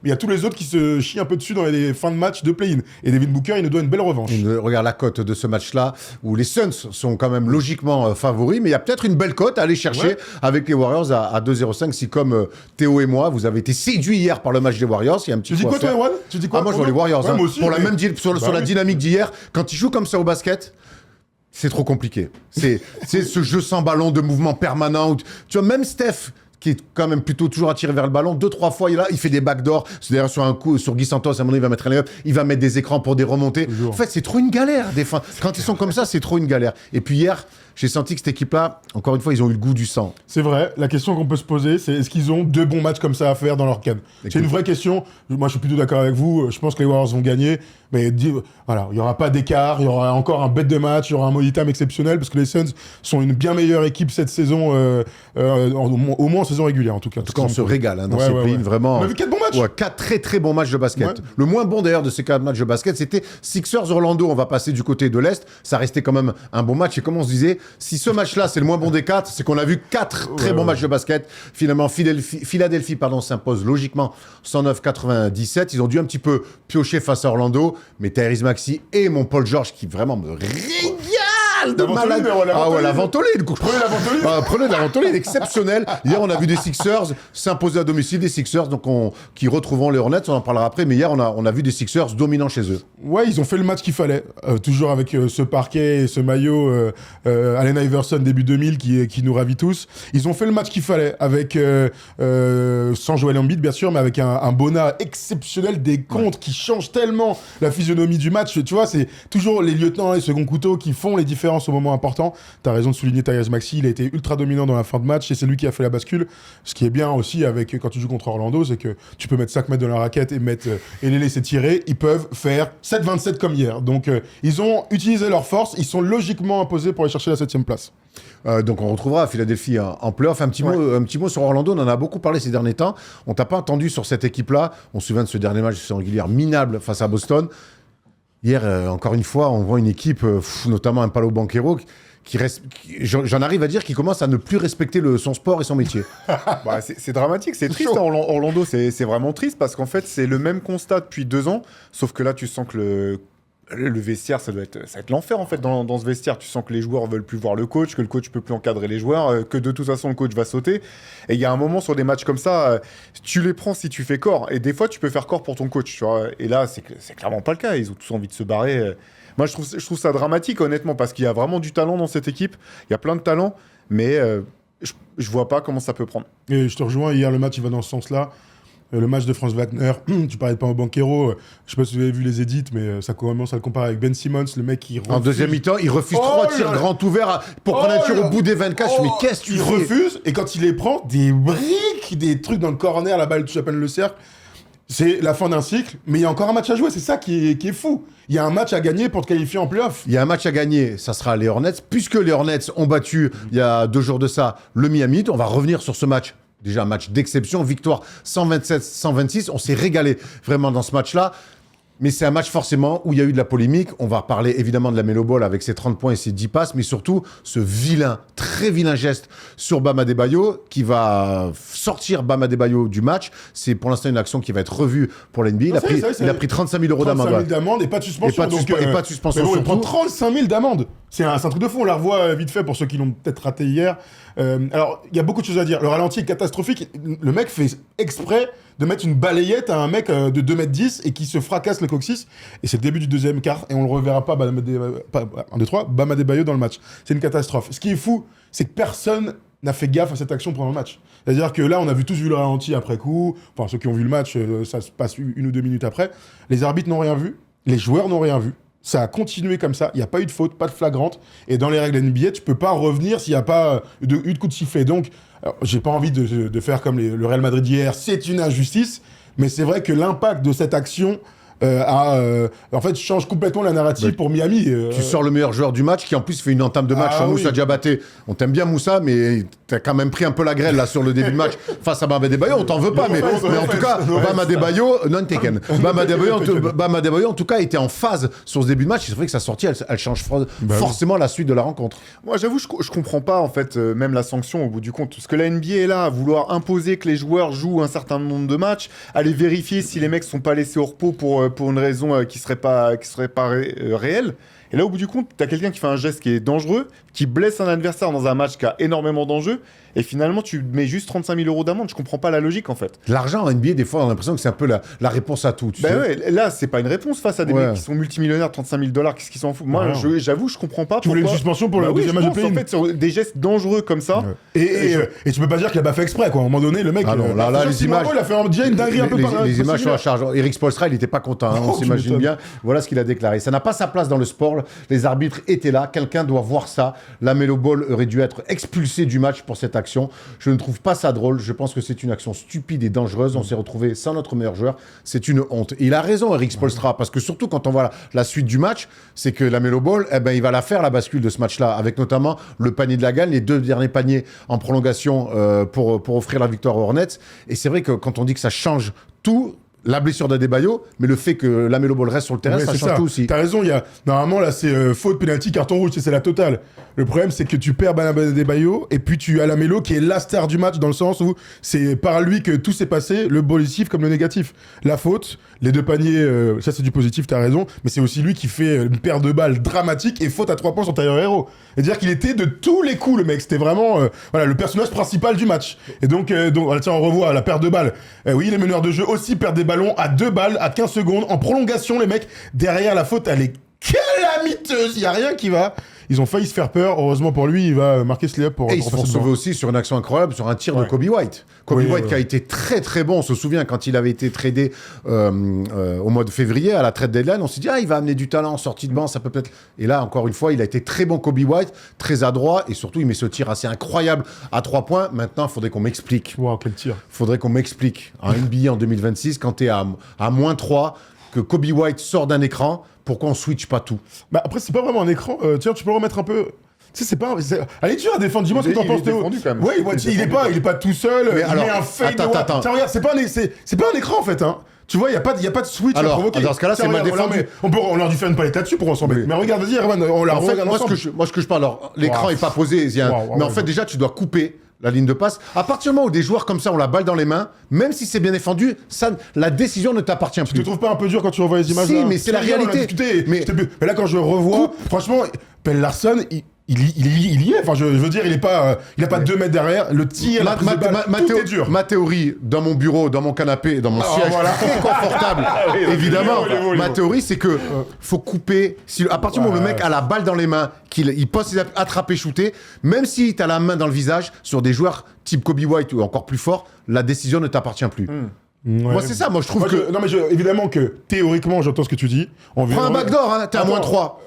mais il y a tous les autres qui se chient un peu dessus dans les fins de match de play-in, et Devin Booker, il nous doit une belle revanche. Regarde la cote de ce match-là où les Suns sont quand même logiquement favoris, mais il y a peut-être une belle cote à aller chercher avec les Warriors à 2,05 si, comme Théo et moi, vous avez été séduits hier par le match des Warriors. Il y a un petit tu dis quoi toi, Erwan? Tu dis quoi? Moi je vois les Warriors, moi aussi, pour la même sur la dynamique d'hier. Quand ils jouent comme ça au basket, c'est trop compliqué. C'est ce jeu sans ballon de mouvement permanent. Tu vois, même Steph, qui est quand même plutôt toujours attiré vers le ballon, 2-3 fois, il fait des backdoors. C'est d'ailleurs sur un coup, sur Guy Santos, à un moment donné, il va mettre un lay-up, il va mettre des écrans pour des remontées. Toujours. En fait, c'est trop une galère. Quand ils sont comme ça, c'est trop une galère. Et puis hier, j'ai senti que cette équipe-là, encore une fois, ils ont eu le goût du sang. C'est vrai. La question qu'on peut se poser, c'est est-ce qu'ils ont 2 bons matchs comme ça à faire dans leur canne? C'est une vraie question. Moi, je suis plutôt d'accord avec vous. Je pense que les Warriors vont gagner. Mais voilà, il n'y aura pas d'écart. Il y aura encore un bête de match. Il y aura un money time exceptionnel parce que les Suns sont une bien meilleure équipe cette saison, au moins en saison régulière en tout cas. En tout cas, on se régale dans ces play-in, vraiment. On a vu 4 bons matchs. Ouais, 4 très très bons matchs de basket. Ouais. Le moins bon d'ailleurs de ces 4 matchs de basket, c'était Sixers-Orlando. On va passer du côté de l'Est. Ça restait quand même un bon match. Et comme on se disait, si ce match-là, c'est le moins bon des 4, c'est qu'on a vu 4 très bons matchs de basket. Finalement, Philadelphie s'impose logiquement 109-97. Ils ont dû un petit peu piocher face à Orlando, mais Tyrese Maxey et mon Paul George qui vraiment me régalent de malade. Ah ouais, la ventoline. Prenez la ventoline, exceptionnelle. Hier, on a vu des Sixers s'imposer à domicile, des Sixers qui retrouveront les Hornets, on en parlera après, mais hier, on a vu des Sixers dominants chez eux. Ouais, ils ont fait le match qu'il fallait. Toujours avec ce parquet et ce maillot Allen Iverson début 2000 qui nous ravit tous. Ils ont fait le match qu'il fallait avec, sans Joel Embiid bien sûr, mais avec un Bona exceptionnel, des contres qui changent tellement la physionomie du match. Tu vois, c'est toujours les lieutenants et second couteau qui font les différences au moment important. T'as raison de souligner Tyrese Maxey, il a été ultra dominant dans la fin de match et c'est lui qui a fait la bascule. Ce qui est bien aussi avec quand tu joues contre Orlando, c'est que tu peux mettre 5 mètres dans la raquette et les laisser tirer. Ils peuvent faire 7-27 comme hier. Donc ils ont utilisé leur force, ils sont logiquement imposés pour aller chercher la 7e place. Donc on retrouvera Philadelphie en play-off. Un petit mot sur Orlando, on en a beaucoup parlé ces derniers temps. On t'a pas entendu sur cette équipe-là. On se souvient de ce dernier match de régulière minable face à Boston. Hier, encore une fois, on voit une équipe, notamment un Paolo Banchero, j'en arrive à dire qu'il commence à ne plus respecter son sport et son métier. Bah, c'est dramatique, c'est triste. Orlando, c'est vraiment triste parce qu'en fait, c'est le même constat depuis 2 ans, sauf que là, tu sens que le vestiaire, ça va être l'enfer en fait dans ce vestiaire. Tu sens que les joueurs veulent plus voir le coach, que le coach peut plus encadrer les joueurs, que de toute façon le coach va sauter. Et il y a un moment sur des matchs comme ça, tu les prends si tu fais corps. Et des fois, tu peux faire corps pour ton coach. Tu vois. Et là, c'est clairement pas le cas. Ils ont tous envie de se barrer. Moi, je trouve ça dramatique, honnêtement, parce qu'il y a vraiment du talent dans cette équipe. Il y a plein de talent, mais je vois pas comment ça peut prendre. Et je te rejoins, hier, le match, il va dans ce sens-là. Le match de Franz Wagner, tu parlais de Paolo Banchero, je sais pas si vous avez vu les edits, mais ça commence à le comparer avec Ben Simmons, le mec qui refuse. En deuxième mi-temps, il refuse 3 tirs grand ouverts pour prendre un tir au bout des 24. Mais qu'est-ce que tu fais ? Il refuse, et quand il les prend, des briques, des trucs dans le corner, la balle touche à peine le cercle. C'est la fin d'un cycle, mais il y a encore un match à jouer, c'est ça qui est fou. Il y a un match à gagner pour te qualifier en play-off. Il y a un match à gagner, ça sera les Hornets. Puisque les Hornets ont battu, il y a 2 jours de ça, le Miami Heat, on va revenir sur ce match. Déjà un match d'exception, victoire 127-126. On s'est régalé vraiment dans ce match-là. Mais c'est un match forcément où il y a eu de la polémique. On va reparler évidemment de la Melo Ball avec ses 30 points et ses 10 passes, mais surtout ce très vilain geste sur Bam Adebayo qui va sortir Bam Adebayo du match. C'est pour l'instant une action qui va être revue pour l'NBA. Il a pris 35 000 € d'amende. 35 000 d'amende et pas de suspension. Et pas de suspension. Mais bon, il surtout. prend 35 000 d'amende. C'est un truc de fou. On la revoit vite fait pour ceux qui l'ont peut-être raté hier. Alors, il y a beaucoup de choses à dire. Le ralenti est catastrophique. Le mec fait exprès de mettre une balayette à un mec de 2,10 m et qui se fracasse le coccyx. Et c'est le début du deuxième quart. Et on le reverra pas, Bam Adebayo dans le match. C'est une catastrophe. Ce qui est fou, c'est que personne n'a fait gaffe à cette action pendant le match. C'est-à-dire que là, on a tous vu le ralenti après coup. Enfin, ceux qui ont vu le match, ça se passe 1 ou 2 minutes après. Les arbitres n'ont rien vu. Les joueurs n'ont rien vu. Ça a continué comme ça. Il n'y a pas eu de faute, pas de flagrante. Et dans les règles NBA, tu peux pas revenir s'il n'y a pas eu de coup de sifflet. Donc, j'ai pas envie de faire comme le Real Madrid hier. C'est une injustice. Mais c'est vrai que l'impact de cette action en fait, change complètement la narrative pour Miami. Tu sors le meilleur joueur du match qui en plus fait une entame de match sur Moussa Diabaté. On t'aime bien Moussa, mais t'as quand même pris un peu la grêle là sur le début de match face à Bam Adebayo. On t'en veut pas, mais en tout cas, Bam Adebayo, non taken. Bam Adebayo en tout cas était en phase sur ce début de match. C'est vrai que sa sortie, elle change forcément la suite de la rencontre. Moi, j'avoue, je comprends pas en fait même la sanction au bout du compte, parce que la NBA est là à vouloir imposer que les joueurs jouent un certain nombre de matchs, aller vérifier si les mecs sont pas laissés au repos pour une raison qui serait pas réelle. Et là, au bout du compte, t'as quelqu'un qui fait un geste qui est dangereux, qui blesse un adversaire dans un match qui a énormément d'enjeux, et finalement, tu mets juste 35 000 € d'amende. Je comprends pas la logique, en fait. L'argent en NBA, des fois, on a l'impression que c'est un peu la réponse à tout. Tu sais. Ouais, là, c'est pas une réponse face à des mecs qui sont multimillionnaires, 35 000 $, qu'est-ce qu'ils s'en foutent. Moi, j'avoue, je comprends pas. Tu voulais une suspension pour le deuxième match de play-in. En fait, sur des gestes dangereux comme ça. Et tu peux pas dire qu'il a pas fait exprès, quoi. À un moment donné, le mec. Ah non, là, les images. Il a fait déjà une dinguerie un peu par les images sont à charge. Eric Spoelstra, il était pas content, hein, on s'imagine bien. Voilà ce qu'il a déclaré. Ça n'a pas sa place dans le sport. Les arbitres étaient là. Quelqu'un doit voir ça. La Melo Ball aurait dû être expulsé du match pour cette action. Je ne trouve pas ça drôle. Je pense que c'est une action stupide et dangereuse. On s'est retrouvé sans notre meilleur joueur. C'est une honte. Et il a raison, Eric Spoelstra, parce que surtout quand on voit la suite du match, c'est que la Melo Ball, il va la faire, la bascule de ce match-là, avec notamment le panier de la gagne, les 2 derniers paniers en prolongation pour offrir la victoire aux Hornets. Et c'est vrai que quand on dit que ça change tout, la blessure d'Adebayo, mais le fait que la Melo Ball reste sur le terrain, ça change tout aussi. T'as raison, normalement là c'est faute, penalty, carton rouge, c'est la totale. Le problème c'est que tu perds Bam Adebayo et puis tu as la Melo qui est la star du match dans le sens où c'est par lui que tout s'est passé, le positif comme le négatif. La faute, les 2 paniers, ça c'est du positif, t'as raison, mais c'est aussi lui qui fait une paire de balles dramatique et faute à 3 points sur Tyler Hero. C'est-à-dire qu'il était de tous les coups le mec, c'était vraiment le personnage principal du match. Et donc tiens, on revoit la paire de balles. Oui, les meneurs de jeu aussi perdent des ballons à 2 balles, à 15 secondes, en prolongation, les mecs, derrière la faute, elle est calamiteuse, il y a rien qui va. Ils ont failli se faire peur, heureusement pour lui, il va marquer ce layup pour et ils se font sauver aussi sur une action incroyable, sur un tir de Kobe White. Kobe White qui a été très très bon, on se souvient quand il avait été tradé au mois de février à la trade deadline, on s'est dit il va amener du talent en sortie de banc, ça peut peut-être... Et là, encore une fois, il a été très bon Kobe White, très adroit, et surtout il met ce tir assez incroyable à 3 points. Maintenant, il faudrait qu'on m'explique. Wow, quel tir. Faudrait qu'on m'explique. En NBA en 2026, quand tu es à -3, que Kobe White sort d'un écran, pourquoi on switch pas tout? Après, c'est pas vraiment un écran. Tiens, tu peux le remettre un peu... Tu sais, c'est pas... Allez, dur à défendre. Dis-moi ce que t'en penses, Théo. Oui, il est pas tout seul. Mais il met un fade. Attends. Tiens, regarde, c'est pas un écran, en fait. Hein. Tu vois, il n'y a pas de switch Alors, à provoquer. dans ce cas-là, c'est Tiens, mal regarde, défendu. on leur dû faire une palette là-dessus pour s'en mettre. Oui. Mais regarde, vas-y, Erwan, on la En fait, regarde moi, ensemble. ce que je parle, alors, l'écran Wow. est pas posé, mais en fait, déjà, tu dois couper la ligne de passe. À partir du moment où des joueurs comme ça ont la balle dans les mains, même si c'est bien défendu, la décision ne t'appartient Tu te plus. trouves pas un peu dur quand tu revois les images Si, là mais c'est la Hier, on en a réalité. discuté, Mais- mais là, quand je revois, franchement, Pelle Larsson, il y est. Enfin, je veux dire, il a pas 2 mètres derrière. Le tir, la prise de balle, tout est dur. Ma théorie, dans mon bureau, dans mon canapé, dans mon Ah, siège, voilà. très confortable, évidemment, il est beau. ma théorie, c'est que faut couper. À partir du moment où le mec a la balle dans les mains, qu'il pose ses appuis, attraper, shooter, même si t'as la main dans le visage, sur des joueurs type Kobe White ou encore plus fort, la décision ne t'appartient plus. Moi, c'est ça. Moi, je trouve que... Non, mais évidemment que théoriquement, j'entends ce que tu dis. On Prends un backdoor, hein, t'es à Attends. moins 3.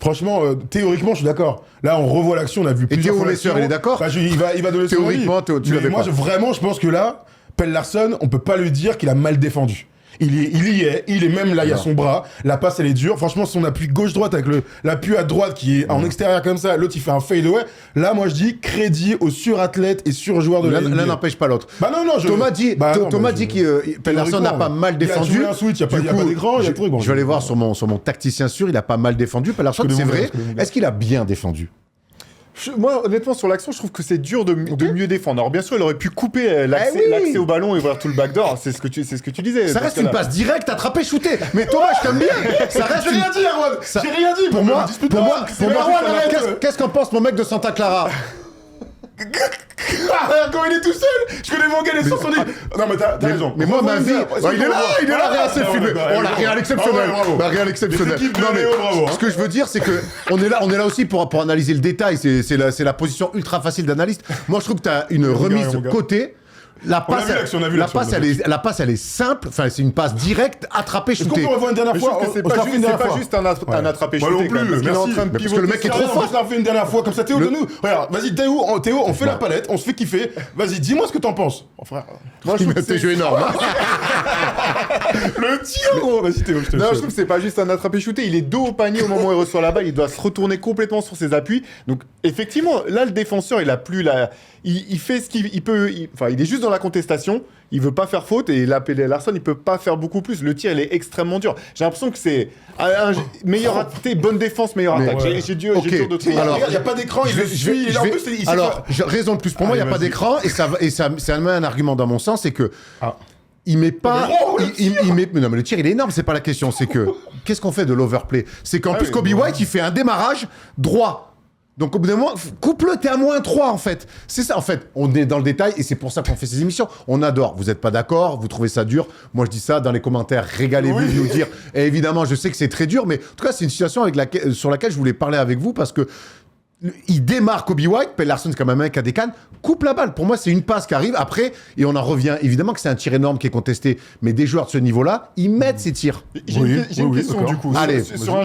Franchement, théoriquement, je suis d'accord. Là, on revoit l'action, on a vu plusieurs Théo fois Lesser, l'action. il est d'accord Bah, il va donner son avis. Théoriquement, tu Mais l'avais moi, pas. vraiment, je pense que là, Pelle Larsson, on peut pas lui dire qu'il a mal défendu. Il y est, même là, il y a son bras, la passe elle est dure. Franchement, son appui gauche-droite avec l'appui à droite qui est en extérieur comme ça, l'autre il fait un fade away. Là, moi je dis crédit aux surathlètes et surjoueurs de la NBA. L'un n'empêche pas l'autre. Bah non, Thomas dit, Thomas dit que Pelle Larsson n'a pas mal défendu. Il a joué un switch, il n'y a pas d'écran, il y a le truc. Je vais aller voir sur mon tacticien sûr, il a pas mal défendu. Pelle Larsson, c'est vrai. Est-ce qu'il a bien défendu? Moi, honnêtement, sur l'action, je trouve que c'est dur de mieux défendre. Alors, bien sûr, il aurait pu couper l'accès au ballon et ouvrir tout le backdoor. C'est ce que tu disais. Ça reste une passe directe, attraper, shooter. Mais Thomas, je t'aime bien. Ça reste J'ai rien dit, Erwan. J'ai rien dit. Pour moi, arrête. qu'est-ce qu'en pense mon mec de Santa Clara? Quand il est tout seul, je connais mon gars, les sens sont dit. Non, mais t'as raison. Mais moi, ma vie. Il est là, rien, c'est filmé. Oh là, rien exceptionnel. Rien exceptionnel. Non, mais bravo. Ce que je veux dire, c'est que on est là aussi pour analyser le détail. C'est la position ultra facile d'analyste. Moi, je trouve que tu as une remise mon gars. côté. La passe, la passe, elle est simple. Enfin, c'est une passe directe, attrapée, Est-ce qu'on shootée. peut revoir une dernière Mais je fois trouve que c'est pas juste un attrapé Moi non shooté. plus, Parce qu'il est en merci. train de Mais parce que pivoter. le mec est trop Sérieux, on fort. se l'a fait une dernière fois, comme ça, Théo, donne-nous. Regarde, vas-y, Théo, on fait la palette, on se fait kiffer. Vas-y, dis-moi ce que t'en penses. Oh, frère. Moi, je trouve que C'est jeu énorme. Le tir, gros. Vas-y, Théo, je te Non, je laisse. trouve que c'est pas juste un attrapé shooté. Il est dos au panier au moment où il reçoit la balle. Il doit se retourner complètement sur ses appuis. Donc, effectivement, là, le défenseur, il a plus la. Il fait ce qu'il peut. Enfin, il est juste dans la contestation. Il veut pas faire faute. Et là, Pelle Larsson, il peut pas faire beaucoup plus. Le tir, il est extrêmement dur. J'ai l'impression que c'est un meilleur attaque, bonne défense, meilleure Mais attaque. ouais. J'ai dur de trouver. Alors, Regarde, il n'y a pas d'écran, il le suit. Il est en plus, il sait alors, pas. raison de plus. Pour moi, il n'y a Allez, pas vas-y. d'écran et ça c'est un argument dans mon sens, c'est que Ah. il met pas. Mais oh, le il met. Mais non, mais le tir, il est énorme. C'est pas la question. C'est que qu'est-ce qu'on fait de l'overplay? C'est qu'en plus oui, Kobe White, il fait un démarrage droit. Donc au bout d'un moment, coupe-le, t'es à moins 3 en fait. C'est ça en fait, on est dans le détail et c'est pour ça qu'on fait ces émissions. On adore, vous n'êtes pas d'accord, vous trouvez ça dur. Moi je dis ça dans les commentaires, régalez-vous de nous dire. Et évidemment, je sais que c'est très dur, mais en tout cas c'est une situation sur laquelle je voulais parler avec vous parce que il démarre Kobe White, Pelle Larsson c'est quand même un mec qui a des cannes, coupe la balle. Pour moi, c'est une passe qui arrive. Après, et on en revient, évidemment que c'est un tir énorme qui est contesté, mais des joueurs de ce niveau-là, ils mettent ces tirs. J'ai une question d'accord. du coup. Allez, sur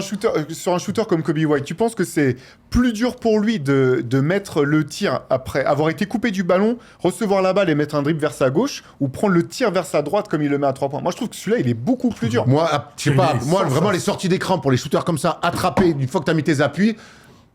un shooter comme Kobe White, tu penses que c'est plus dur pour lui de mettre le tir après avoir été coupé du ballon, recevoir la balle et mettre un dribble vers sa gauche, ou prendre le tir vers sa droite comme il le met à 3 points? Moi, je trouve que celui-là, il est beaucoup plus dur. Moi, je sais pas, Il est moi sans vraiment sens. les sorties d'écran pour les shooters comme ça, attrapés, une fois que t'as mis tes appuis.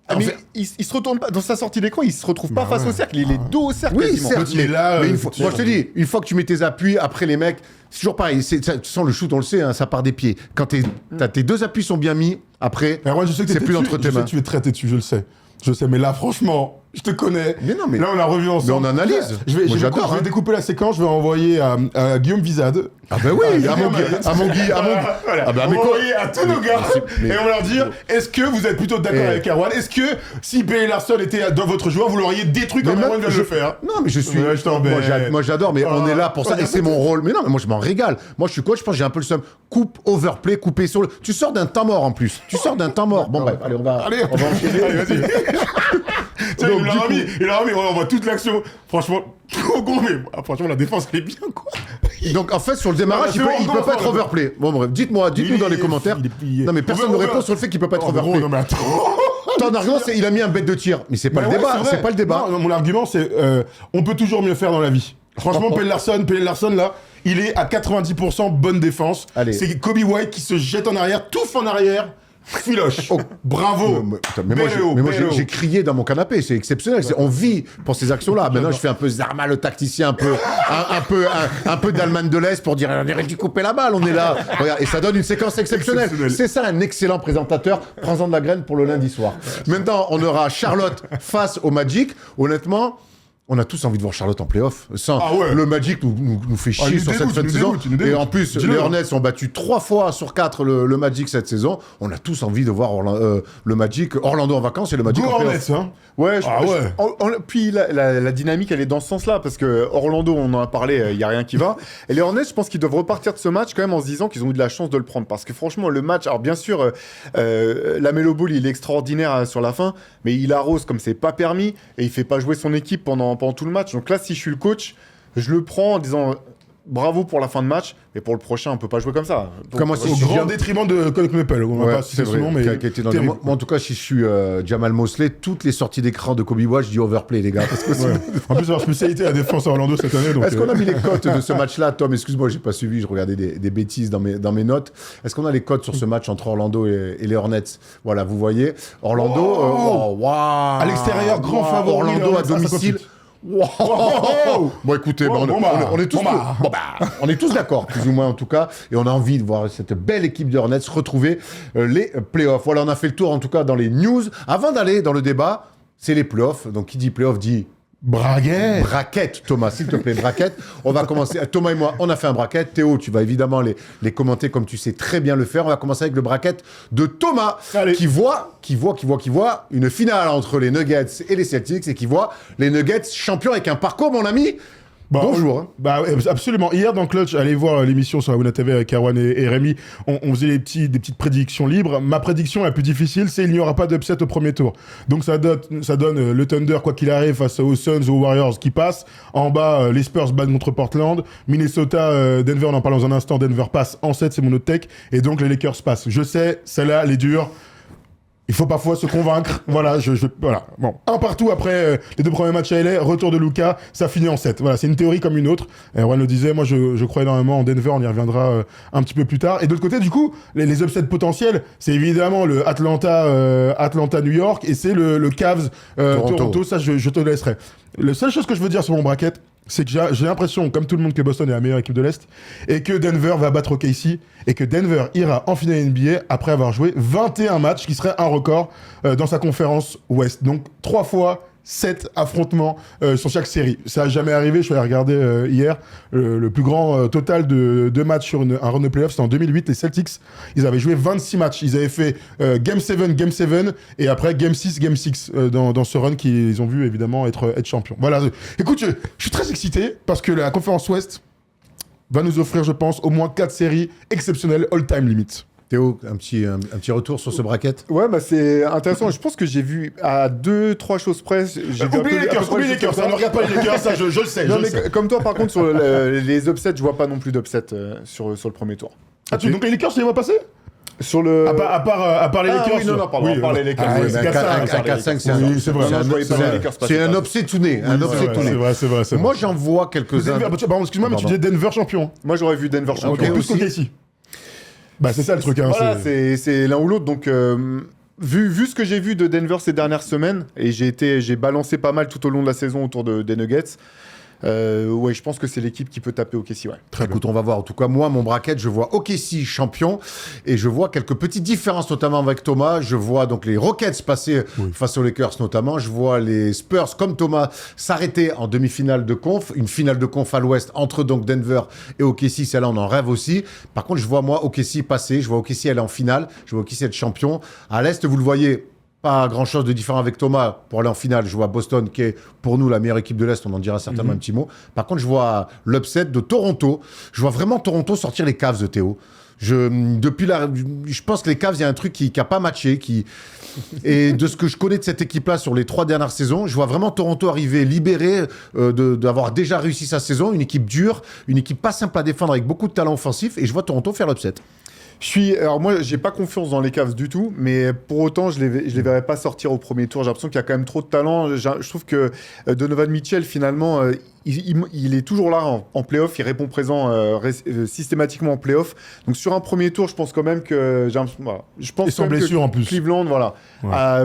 Ah, mais il se retourne pas dans sa sortie d'écran, il se retrouve pas face au cercle, il est dos au cercle. Oui, quasiment. certes, Il est là, mais le une fois, tir. moi je te dis, une fois que tu mets tes appuis, après les mecs, c'est toujours pareil. Tu sens le shoot, on le sait, hein, ça part des pieds. Quand tes deux appuis sont bien mis, après, Erwan, je sais que c'est t'es plus têtu, entre tes je sais mains. que tu es très têtu, je le sais. Je sais, mais là, franchement, je te connais. Mais non, mais- là, on a revu ensemble. mais on analyse. Je vais, Moi, je vais j'adore, je vais hein. découper la séquence, je vais envoyer à Guillaume Vizade. Ah ben oui, à mon Guy. Voilà. Ah bah, on mais va quoi envoyer à tous nos gars mais- et on va leur dire est-ce que vous êtes plutôt d'accord Eh. avec Erwan? Est-ce que si Pelle Larsson était dans votre joueur, vous l'auriez détruit comme Mais Erwan même- vient de le faire? Non, mais je suis. Ouais, je t'embête. Moi, j'adore, mais on Ah. est là pour ça. Et c'est mon rôle. Mais non, mais moi, je m'en régale. Moi, je suis coach, je pense que j'ai un peu le seum. Coupe, overplay, couper sur le. Tu sors d'un temps mort en plus. Tu sors d'un temps mort. Bon, bref, allez, on va. Allez, on va enchaîner. Allez, vas-y. Tiens, Donc, il du l'a coup- remis, on voit toute l'action. Franchement, trop gros, mais franchement, la défense, elle est bien, quoi. Donc, en fait, sur le démarrage, C'est il bon, peut commence pas être pas, overplay. Bon, bref, dites-nous dans les commentaires. Non, mais personne ne répond sur le fait qu'il peut pas être Oh, mais overplay. gros, non, mais attends. Ton argument, c'est il a mis un bête de tir. Mais c'est pas Mais le ouais, débat. vrai. C'est pas le débat. Non, mon argument, c'est on peut toujours mieux faire dans la vie. Franchement, Pelle Larsson, là, il est à 90% bonne défense. Allez. C'est Kobe White qui se jette en arrière, touffe en arrière. Filoche. Oh. Bravo. Mais moi, Bello. j'ai crié dans mon canapé, c'est exceptionnel. On vit pour ces actions-là. Maintenant, je fais un peu Zarma, le tacticien, un peu d'Allemagne de l'Est pour dire on aurait dû couper la balle, on est là. Regarde, et ça donne une séquence exceptionnelle. C'est ça un excellent présentateur. Prends-en de la graine pour le lundi soir. Maintenant, on aura Charlotte face au Magic. Honnêtement, on a tous envie de voir Charlotte en play-off. Le Magic nous fait chier sur cette fin de saison. Et en plus, les Hornets ont battu 3 fois sur 4 le Magic cette saison. On a tous envie de voir le Magic, Orlando en vacances et le Magic en play-off. Hornets, hein. Ouais, puis la dynamique, elle est dans ce sens-là, parce que Orlando, on en a parlé, il n'y a rien qui va. Et les Hornets, je pense qu'ils doivent repartir de ce match quand même en se disant qu'ils ont eu de la chance de le prendre. Parce que franchement, le match, alors bien sûr, la Melo Ball, il est extraordinaire sur la fin, mais il arrose comme c'est pas permis, et il fait pas jouer son équipe pendant tout le match. Donc là, si je suis le coach, je le prends en disant bravo pour la fin de match, mais pour le prochain, on peut pas jouer comme ça. Donc, Au grand détriment de Cole Maple. On va pas c'est citer son nom, mais qui a été moi, en tout cas, si je suis Jamal Mosley, toutes les sorties d'écran de Kobe White, je dis overplay, les gars. Parce que en plus, leur spécialité la défense à Orlando cette année. Est-ce qu'on a mis les cotes de ce match-là, Tom? Excuse-moi, j'ai pas suivi, je regardais des bêtises dans mes notes. Est-ce qu'on a les cotes sur ce match entre Orlando et les Hornets? Voilà, vous voyez. Orlando, à l'extérieur, grand favori. Orlando à domicile. Wow. Bon, écoutez, on est tous d'accord, plus ou moins en tout cas, et on a envie de voir cette belle équipe de Hornets retrouver les playoffs. Voilà, on a fait le tour en tout cas dans les news. Avant d'aller dans le débat, c'est les playoffs. Donc, qui dit playoff dit braquette, Thomas, s'il te plaît, braquette. On va commencer. Thomas et moi, on a fait un braquette. Théo, tu vas évidemment les commenter comme tu sais très bien le faire. On va commencer avec le braquette de Thomas, qui voit une finale entre les Nuggets et les Celtics et qui voit les Nuggets champions avec un parcours, mon ami. Bonjour. Absolument. Hier dans Clutch, allez voir l'émission sur la Wuna TV avec Erwan et Rémi. On faisait des petites prédictions libres. Ma prédiction la plus difficile, c'est qu'il n'y aura pas d'upset au premier tour. Donc ça donne le Thunder, quoi qu'il arrive, face aux Suns, aux Warriors qui passent. En bas, les Spurs battent contre Portland. Minnesota, Denver, on en parle dans un instant. Denver passe en 7, c'est mon autre tech. Et donc les Lakers passent. Je sais, celle-là, elle est dure. Il faut parfois se convaincre. Voilà, voilà. Bon, un partout après les 2 premiers matchs à LA, retour de Luka, ça finit en 7. Voilà, c'est une théorie comme une autre. Erwan le disait, moi je crois énormément en Denver, on y reviendra un petit peu plus tard. Et de l'autre côté, du coup, les upsets potentiels, c'est évidemment le Atlanta-New York et c'est le Cavs Toronto. Ça, je te laisserai. La seule chose que je veux dire sur mon bracket, c'est que j'ai l'impression, comme tout le monde, que Boston est la meilleure équipe de l'Est et que Denver va battre OKC et que Denver ira en finale NBA après avoir joué 21 matchs, qui serait un record dans sa conférence Ouest. Donc 3 fois 7 affrontements sur chaque série. Ça n'a jamais arrivé, je suis allé regarder hier, le plus grand total de matchs sur un run de playoff, c'était en 2008, les Celtics, ils avaient joué 26 matchs. Ils avaient fait Game 7, et après Game 6, dans ce run qu'ils ont vu évidemment être champion. Voilà. Écoute, je suis très excité parce que la conférence Ouest va nous offrir, je pense, au moins 4 séries exceptionnelles all-time limit. Théo, un petit retour sur ce bracket? Ouais, c'est intéressant. Je pense que j'ai vu à 2-3 choses près. Oublie les Lakers, ça ne regarde pas les Lakers, ça je le sais. Non, mais comme toi, par contre, sur les upsets, je vois pas non plus d'upsets sur le premier tour. Donc les Lakers, tu les vois passer? Sur le... À part les Lakers. Oui, non, pardon, à part les Lakers. Un 4-5, c'est un upset-touné. C'est vrai. Moi, j'en vois quelques-uns. Pardon, excuse-moi, mais tu disais Denver champion. Moi, j'aurais vu Denver champion. Plus qu'OKC. C'est ça le truc. Voilà, c'est l'un ou l'autre. Donc, vu ce que j'ai vu de Denver ces dernières semaines, et j'ai balancé pas mal tout au long de la saison autour des Nuggets, ouais, je pense que c'est l'équipe qui peut taper OKC, ouais. Très Écoute, on va voir. En tout cas, moi, mon bracket, je vois OKC champion et je vois quelques petites différences, notamment avec Thomas. Je vois donc les Rockets passer face aux Lakers, notamment. Je vois les Spurs, comme Thomas, s'arrêter en demi-finale de conf. Une finale de conf à l'ouest entre donc Denver et OKC. Celle-là, on en rêve aussi. Par contre, je vois moi OKC passer. Je vois OKC aller en finale. Je vois OKC être champion. À l'est, vous le voyez, pas grand-chose de différent avec Thomas pour aller en finale. Je vois Boston qui est pour nous la meilleure équipe de l'Est. On en dira certainement un petit mot. Par contre, je vois l'upset de Toronto. Je vois vraiment Toronto sortir les Cavs de Théo. Je pense que les Cavs, il y a un truc qui n'a pas matché. Et de ce que je connais de cette équipe-là sur les 3 dernières saisons, je vois vraiment Toronto arriver libéré d'avoir déjà réussi sa saison. Une équipe dure, une équipe pas simple à défendre avec beaucoup de talent offensif. Et je vois Toronto faire l'upset. Alors moi, j'ai pas confiance dans les Cavs du tout, mais pour autant, je les verrais pas sortir au premier tour. J'ai l'impression qu'il y a quand même trop de talent. Je trouve que Donovan Mitchell, finalement, il est toujours là en play-off. Il répond présent systématiquement en play-off. Donc sur un premier tour, je pense quand même que je pense sans quand même blessure que en plus. Cleveland,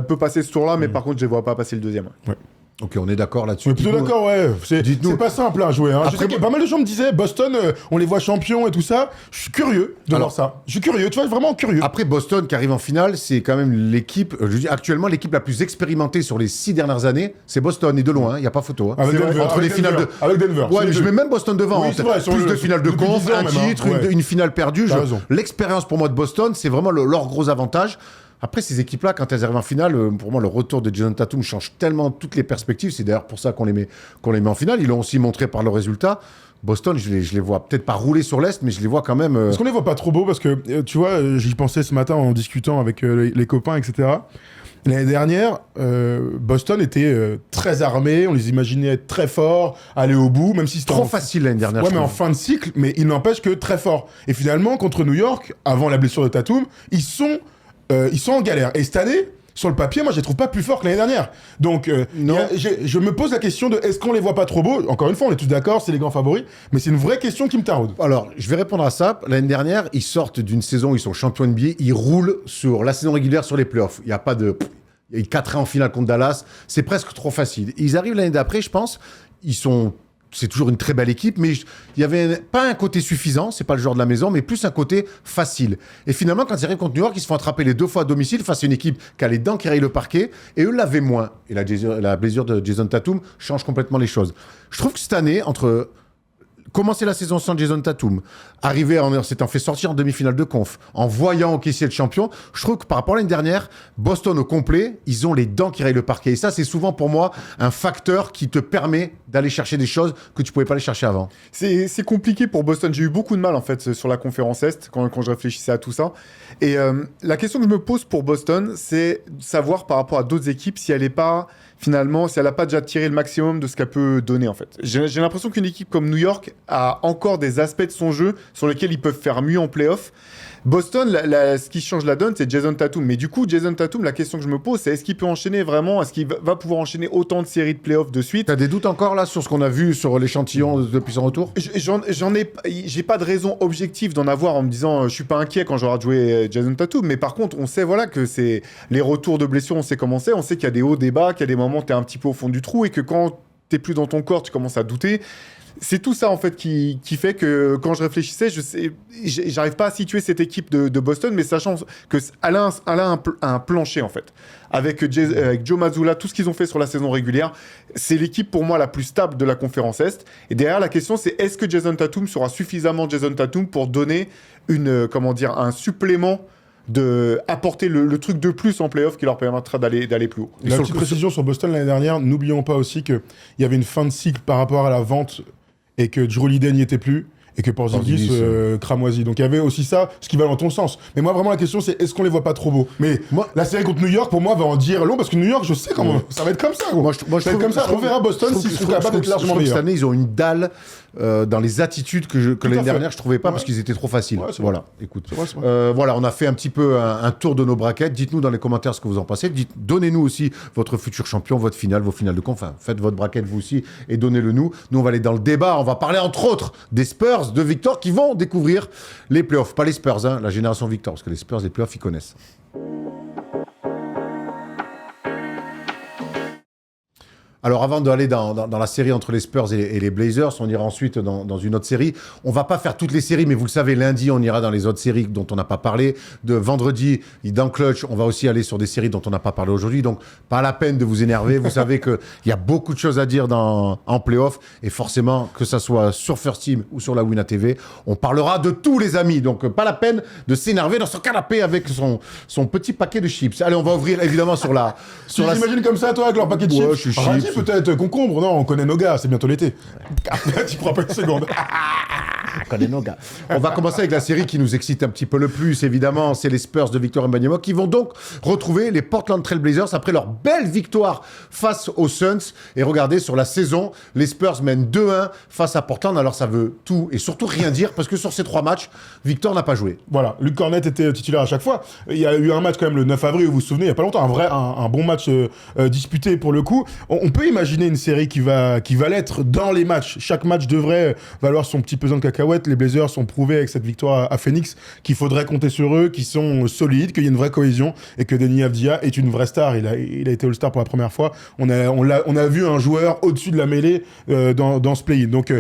peut passer ce tour-là, mais par contre, je les vois pas passer le deuxième. Ouais. Ok, on est d'accord là-dessus. On est plutôt d'accord, ouais. C'est Dites-nous. pas simple à jouer. Hein. Après, Je sais que pas mal de gens me disaient, Boston, on les voit champions et tout ça. Je suis curieux de voir ça. Je suis curieux, tu vois, vraiment curieux. Après, Boston qui arrive en finale, c'est quand même l'équipe, je dis actuellement l'équipe la plus expérimentée sur les 6 dernières années, c'est Boston, et de loin, il n'y a pas photo. Hein. Avec Denver, entre les finales de... Avec Denver. Ouais, mais je mets même Boston devant. Oui, hein. c'est vrai, Plus de finales de depuis conf, 10 ans un même, hein. titre, Ouais. une finale perdue. T'as raison. L'expérience pour moi de Boston, c'est vraiment leur gros avantage. Après, ces équipes-là, quand elles arrivent en finale, pour moi, le retour de Jason Tatum change tellement toutes les perspectives. C'est d'ailleurs pour ça qu'on les met en finale. Ils l'ont aussi montré par le résultat. Boston, je les vois peut-être pas rouler sur l'Est, mais je les vois quand même... Est-ce qu'on les voit pas trop beaux? Parce que, tu vois, j'y pensais ce matin en discutant avec les copains, etc. L'année dernière, Boston était très armé, on les imaginait être très forts, aller au bout, même si c'était trop facile l'année dernière. Ouais, je mais en trouve. fin de cycle, mais il n'empêche que très fort. Et finalement, contre New York, avant la blessure de Tatum, ils sont en galère. Et cette année, sur le papier, moi, je les trouve pas plus forts que l'année dernière. Donc, Non. je me pose la question de est-ce qu'on les voit pas trop beaux? Encore une fois, on est tous d'accord, c'est les grands favoris, mais c'est une vraie question qui me taraude. Alors, je vais répondre à ça. L'année dernière, ils sortent d'une saison où ils sont champions NBA, ils roulent sur la saison régulière sur les playoffs. Il n'y a pas de... Il y a eu 4 ans en finale contre Dallas, c'est presque trop facile. Ils arrivent l'année d'après, je pense, c'est toujours une très belle équipe, mais il y avait pas un côté suffisant, c'est pas le genre de la maison, mais plus un côté facile. Et finalement, quand ils arrivent contre New York, ils se font attraper les 2 fois à domicile face à une équipe qui a les dents qui rayent le parquet, et eux l'avaient moins. Et la blessure de Jason Tatum change complètement les choses. Je trouve que cette année, entre commencer la saison sans Jason Tatum, arriver en s'étant fait sortir en demi-finale de conf, en voyant OKC être champion, je trouve que par rapport à l'année dernière, Boston au complet, ils ont les dents qui rayent le parquet. Et ça, c'est souvent pour moi un facteur qui te permet d'aller chercher des choses que tu pouvais pas aller chercher avant. C'est compliqué pour Boston. J'ai eu beaucoup de mal en fait sur la conférence Est quand je réfléchissais à tout ça. Et la question que je me pose pour Boston, c'est de savoir par rapport à d'autres équipes si elle n'a pas déjà tiré le maximum de ce qu'elle peut donner en fait. J'ai l'impression qu'une équipe comme New York a encore des aspects de son jeu sur lesquels ils peuvent faire mieux en play-off. Boston, ce qui change la donne, c'est Jason Tatum. Mais du coup, Jason Tatum, la question que je me pose, c'est est-ce qu'il peut enchaîner vraiment? Est-ce qu'il va pouvoir enchaîner autant de séries de play-off de suite? T'as des doutes encore là sur ce qu'on a vu sur l'échantillon depuis son retour? J'ai pas de raison objective d'en avoir en me disant je suis pas inquiet quand j'aurai joué Jason Tatum, mais par contre on sait voilà que c'est les retours de blessures, on sait comment c'est, on sait qu'il y a des hauts, des bas, qu'il y a des moments où t'es un petit peu au fond du trou et que quand t'es plus dans ton corps, tu commences à douter. C'est tout ça en fait qui fait que quand je réfléchissais, j'arrive pas à situer cette équipe de Boston, mais sachant que elle a un plancher en fait. Avec Joe Mazzulla, tout ce qu'ils ont fait sur la saison régulière, c'est l'équipe pour moi la plus stable de la conférence Est. Et derrière la question c'est est-ce que Jason Tatum sera suffisamment Jason Tatum pour donner un supplément apporter le truc de plus en play-off qui leur permettra d'aller plus haut. La petite précision sur Boston l'année dernière, n'oublions pas aussi qu'il y avait une fin de cycle par rapport à la vente et que Drew Holiday n'y était plus et que Porzingis cramoisi. Donc il y avait aussi ça, ce qui va dans ton sens. Mais moi vraiment la question c'est est-ce qu'on les voit pas trop beaux? Mais la série contre New York pour moi va en dire long parce que New York je sais comment ça va être comme ça. Gros. Ça va être comme ça. On verra Boston s'ils sont capables d'être largement meilleurs. Cette année ils ont une dalle dans les attitudes que l'année dernière je trouvais pas parce qu'ils étaient trop faciles. Ouais, voilà, écoute. C'est vrai. Voilà, on a fait un petit peu un tour de nos braquettes. Dites-nous dans les commentaires ce que vous en pensez. Donnez-nous aussi votre futur champion, votre finale, vos finales de conf. Enfin, faites votre braquette vous aussi et donnez-le nous. Nous on va aller dans le débat. On va parler entre autres des Spurs de Victor qui vont découvrir les playoffs. Pas les Spurs, hein, la génération Victor, parce que les Spurs, les playoffs, ils connaissent. Alors avant d'aller dans la série entre les Spurs et les Blazers, on ira ensuite dans une autre série. On va pas faire toutes les séries, mais vous le savez, lundi, on ira dans les autres séries dont on n'a pas parlé. De vendredi, dans Clutch, on va aussi aller sur des séries dont on n'a pas parlé aujourd'hui. Donc, pas la peine de vous énerver. Vous savez qu'il y a beaucoup de choses à dire en playoff. Et forcément, que ça soit sur First Team ou sur la Wina TV, on parlera de tous les amis. Donc, pas la peine de s'énerver dans son canapé avec son petit paquet de chips. Allez, on va ouvrir évidemment sur la... Tu t'imagines comme ça, toi, avec leur paquet de chips? Ouais, je suis Radis, chips. peut-être concombre, non, on connaît nos gars, c'est bientôt l'été. Tu prends pas une seconde. connais nos gars. On va commencer avec la série qui nous excite un petit peu le plus, évidemment. C'est les Spurs de Victor Wembanyama qui vont donc retrouver les Portland Trail Blazers après leur belle victoire face aux Suns. Et regardez, sur la saison, les Spurs mènent 2-1 face à Portland. Alors ça veut tout et surtout rien dire parce que sur ces 3 matchs, Victor n'a pas joué. Voilà, Luke Cornett était titulaire à chaque fois. Il y a eu un match quand même le 9 avril, vous vous souvenez, il n'y a pas longtemps, un bon match disputé pour le coup. On peut imaginer une série qui va l'être dans les matchs. Chaque match devrait valoir son petit pesant de cacahuètes. Les Blazers sont prouvés avec cette victoire à Phoenix qu'il faudrait compter sur eux, qu'ils sont solides, qu'il y a une vraie cohésion et que Deni Avdija est une vraie star. Il a été All-Star pour la première fois. On a vu un joueur au-dessus de la mêlée dans ce play-in. Donc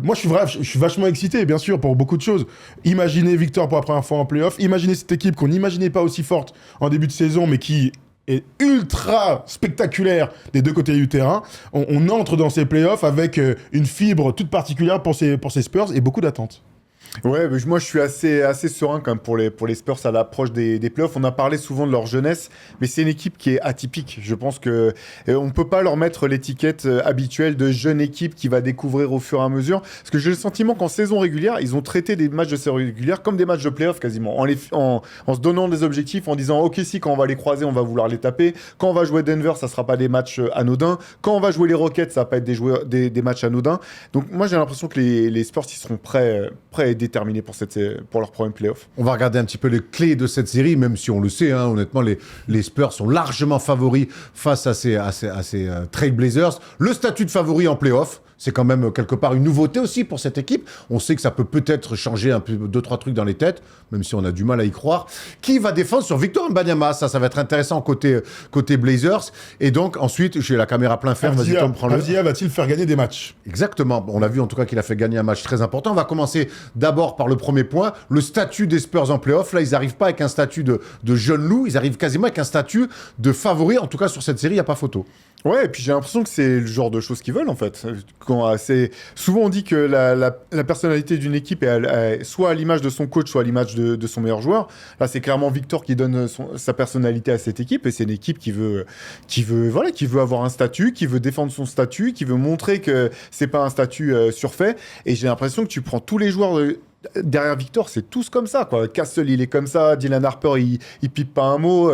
moi je suis vachement excité, bien sûr, pour beaucoup de choses. Imaginez Victor pour la première fois en play-off. Imaginez cette équipe qu'on n'imaginait pas aussi forte en début de saison, mais qui est ultra spectaculaire des deux côtés du terrain. On entre dans ces playoffs avec une fibre toute particulière pour ces Spurs et beaucoup d'attentes. Ouais, mais moi je suis assez serein quand même pour les Spurs à l'approche des playoffs. On a parlé souvent de leur jeunesse, mais c'est une équipe qui est atypique. Je pense que on peut pas leur mettre l'étiquette habituelle de jeune équipe qui va découvrir au fur et à mesure. Parce que j'ai le sentiment qu'en saison régulière, ils ont traité des matchs de saison régulière comme des matchs de playoffs quasiment, en se donnant des objectifs, en disant ok, si quand on va les croiser, on va vouloir les taper. Quand on va jouer Denver, ça sera pas des matchs anodins. Quand on va jouer les Rockets, ça va pas être des matchs anodins. Donc moi j'ai l'impression que les Spurs ils seront prêts et déterminés pour leur premier playoff. On va regarder un petit peu les clés de cette série, même si on le sait, hein, honnêtement, les Spurs sont largement favoris face à ces Trail Blazers. Le statut de favori en playoff, c'est quand même quelque part une nouveauté aussi pour cette équipe. On sait que ça peut peut-être changer un peu 2-3 trucs dans les têtes, même si on a du mal à y croire. Qui va défendre sur Victor Wembanyama? Ça va être intéressant côté Blazers. Et donc ensuite, j'ai la caméra plein fer. Vas-y, Tom, prends-le. Avdija va-t-il faire gagner des matchs? Exactement. On l'a vu en tout cas qu'il a fait gagner un match très important. On va commencer d'abord par le premier point, le statut des Spurs en playoff. Là, ils n'arrivent pas avec un statut de jeune loup, ils arrivent quasiment avec un statut de favori. En tout cas, sur cette série, il n'y a pas photo. Ouais, et puis j'ai l'impression que c'est le genre de choses qu'ils veulent en fait. Souvent on dit que la personnalité d'une équipe est soit à l'image de son coach, soit à l'image de son meilleur joueur. Là, c'est clairement Victor qui donne sa personnalité à cette équipe, et c'est une équipe qui veut avoir un statut, qui veut défendre son statut, qui veut montrer que c'est pas un statut surfait. Et j'ai l'impression que tu prends tous les joueurs derrière Victor, c'est tous comme ça, quoi. Castle, il est comme ça. Dylan Harper, il pipe pas un mot.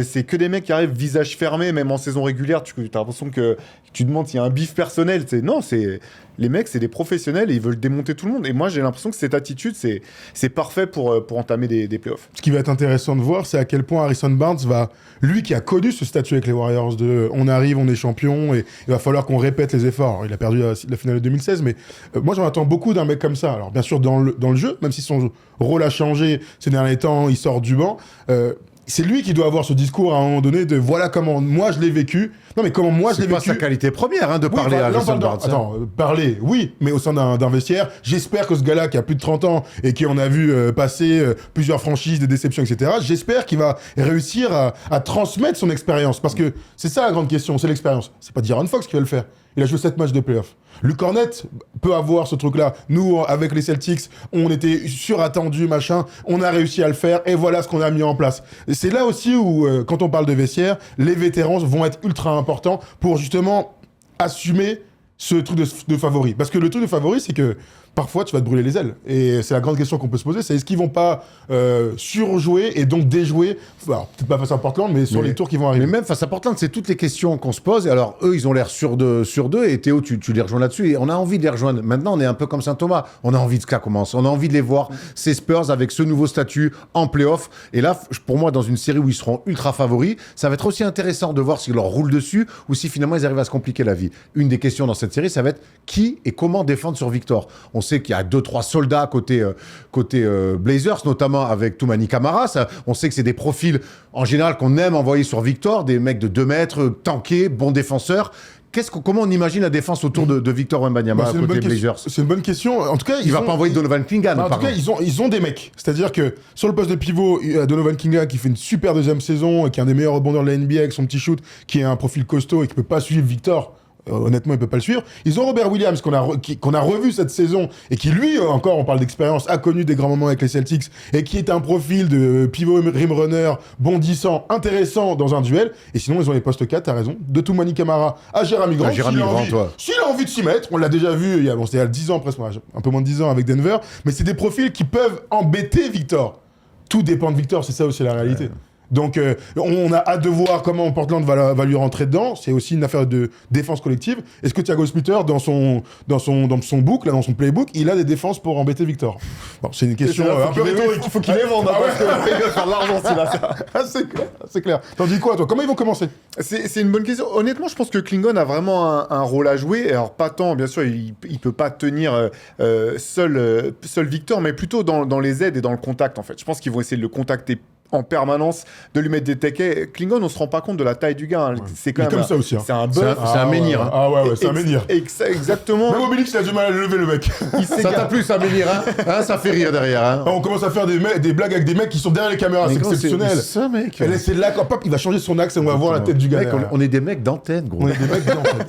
C'est que des mecs qui arrivent visage fermé, même en saison régulière. Tu as l'impression que tu demandes s'il y a un bif personnel. Non, les mecs, c'est des professionnels et ils veulent démonter tout le monde. Et moi, j'ai l'impression que cette attitude, c'est parfait pour entamer des playoffs. Ce qui va être intéressant de voir, c'est à quel point Harrison Barnes lui qui a connu ce statut avec les Warriors on arrive, on est champion et il va falloir qu'on répète les efforts. Il a perdu la finale de 2016, mais moi, j'en attends beaucoup d'un mec comme ça. Alors, bien sûr, dans le jeu, même si son rôle a changé ces derniers temps, il sort du banc. C'est lui qui doit avoir ce discours à un moment donné de voilà comment moi je l'ai vécu. Non, mais comment moi je l'ai vécu. C'est pas sa qualité première de parler à Harrison Barnes. Attends, parler, oui, mais au sein d'un vestiaire. J'espère que ce gars-là qui a plus de 30 ans et qui en a vu passer plusieurs franchises, des déceptions, etc., j'espère qu'il va réussir à transmettre son expérience. Parce que c'est ça la grande question, c'est l'expérience. C'est pas De'Aaron Fox qui va le faire. Il a joué 7 matchs de playoff. Luke Cornett peut avoir ce truc-là. Nous, avec les Celtics, on était surattendu, machin. On a réussi à le faire et voilà ce qu'on a mis en place. Et c'est là aussi où, quand on parle de vestiaire, les vétérans vont être ultra importants pour justement assumer ce truc de favori. Parce que le truc de favori, c'est que parfois, tu vas te brûler les ailes. Et c'est la grande question qu'on peut se poser, c'est est-ce qu'ils vont pas surjouer et donc déjouer, alors peut-être pas face à Portland, mais sur les tours qui vont arriver. Mais même face à Portland, c'est toutes les questions qu'on se pose. Et alors, eux, ils ont l'air sur deux. Et Théo, tu les rejoins là-dessus. Et on a envie de les rejoindre. Maintenant, on est un peu comme Saint-Thomas. On a envie que ça commence. On a envie de les voir, ces Spurs, avec ce nouveau statut en play-off. Et là, pour moi, dans une série où ils seront ultra favoris, ça va être aussi intéressant de voir s'ils leur roulent dessus ou si finalement ils arrivent à se compliquer la vie. Une des questions dans cette série, ça va être qui et comment défendre sur Victor. On sait qu'il y a 2-3 soldats côté Blazers, notamment avec Toumani Camara. On sait que c'est des profils, en général, qu'on aime envoyer sur Victor, des mecs de 2 mètres, tankés, bons défenseurs. Comment on imagine la défense autour de Victor Wembanyama côté Blazers? C'est une bonne question. En tout cas, il va pas envoyer Donovan Clingan. En tout cas, ils ont des mecs. C'est-à-dire que sur le poste de pivot, il y a Donovan Clingan qui fait une super deuxième saison et qui est un des meilleurs rebondeurs de la NBA avec son petit shoot, qui est un profil costaud et qui peut pas suivre Victor. honnêtement, il peut pas le suivre. Ils ont Robert Williams qu'on a revu cette saison et qui, lui, encore, on parle d'expérience, a connu des grands moments avec les Celtics et qui est un profil de pivot rim runner bondissant, intéressant dans un duel. Et sinon, ils ont les postes 4, t'as raison, de Toumani Camara à Jérémy Grant. S'il a envie de s'y mettre, on l'a déjà vu, c'était il y a 10 ans presque, un peu moins de 10 ans avec Denver, mais c'est des profils qui peuvent embêter Victor. Tout dépend de Victor, c'est ça aussi la réalité. Donc, on a hâte de voir comment Portland va lui rentrer dedans. C'est aussi une affaire de défense collective. Est-ce que Thiago Splitter, dans son book, là, dans son playbook, il a des défenses pour embêter Victor? Bon, c'est une question un peu rhétorique. Il faut qu'il les vende, parce qu'il va faire de l'argent s'il a ça. C'est clair. T'en dis quoi, toi? Comment ils vont commencer? C'est une bonne question. Honnêtement, je pense que Klingon a vraiment un rôle à jouer. Alors, pas tant, bien sûr, il peut pas tenir seul Victor, mais plutôt dans les aides et dans le contact, en fait. Je pense qu'ils vont essayer de le contacter en permanence, de lui mettre des taquets. Klingon, on se rend pas compte de la taille du gars. Hein. C'est quand même comme ça aussi. Hein. C'est un bœuf. C'est un menhir. Hein. Ah ouais, c'est un menhir. Exactement. Même Obélix, il a du mal à le lever, le mec. Ça t'a plu, ça, menhir, hein? Ça fait rire derrière, hein? On commence à faire des blagues avec des mecs qui sont derrière les caméras, c'est exceptionnel. C'est ça, mec. Et là, c'est là, quand il va changer son axe et on va voir la tête du gars. Mec, on est des mecs d'antenne, gros. On est des mecs d'antenne.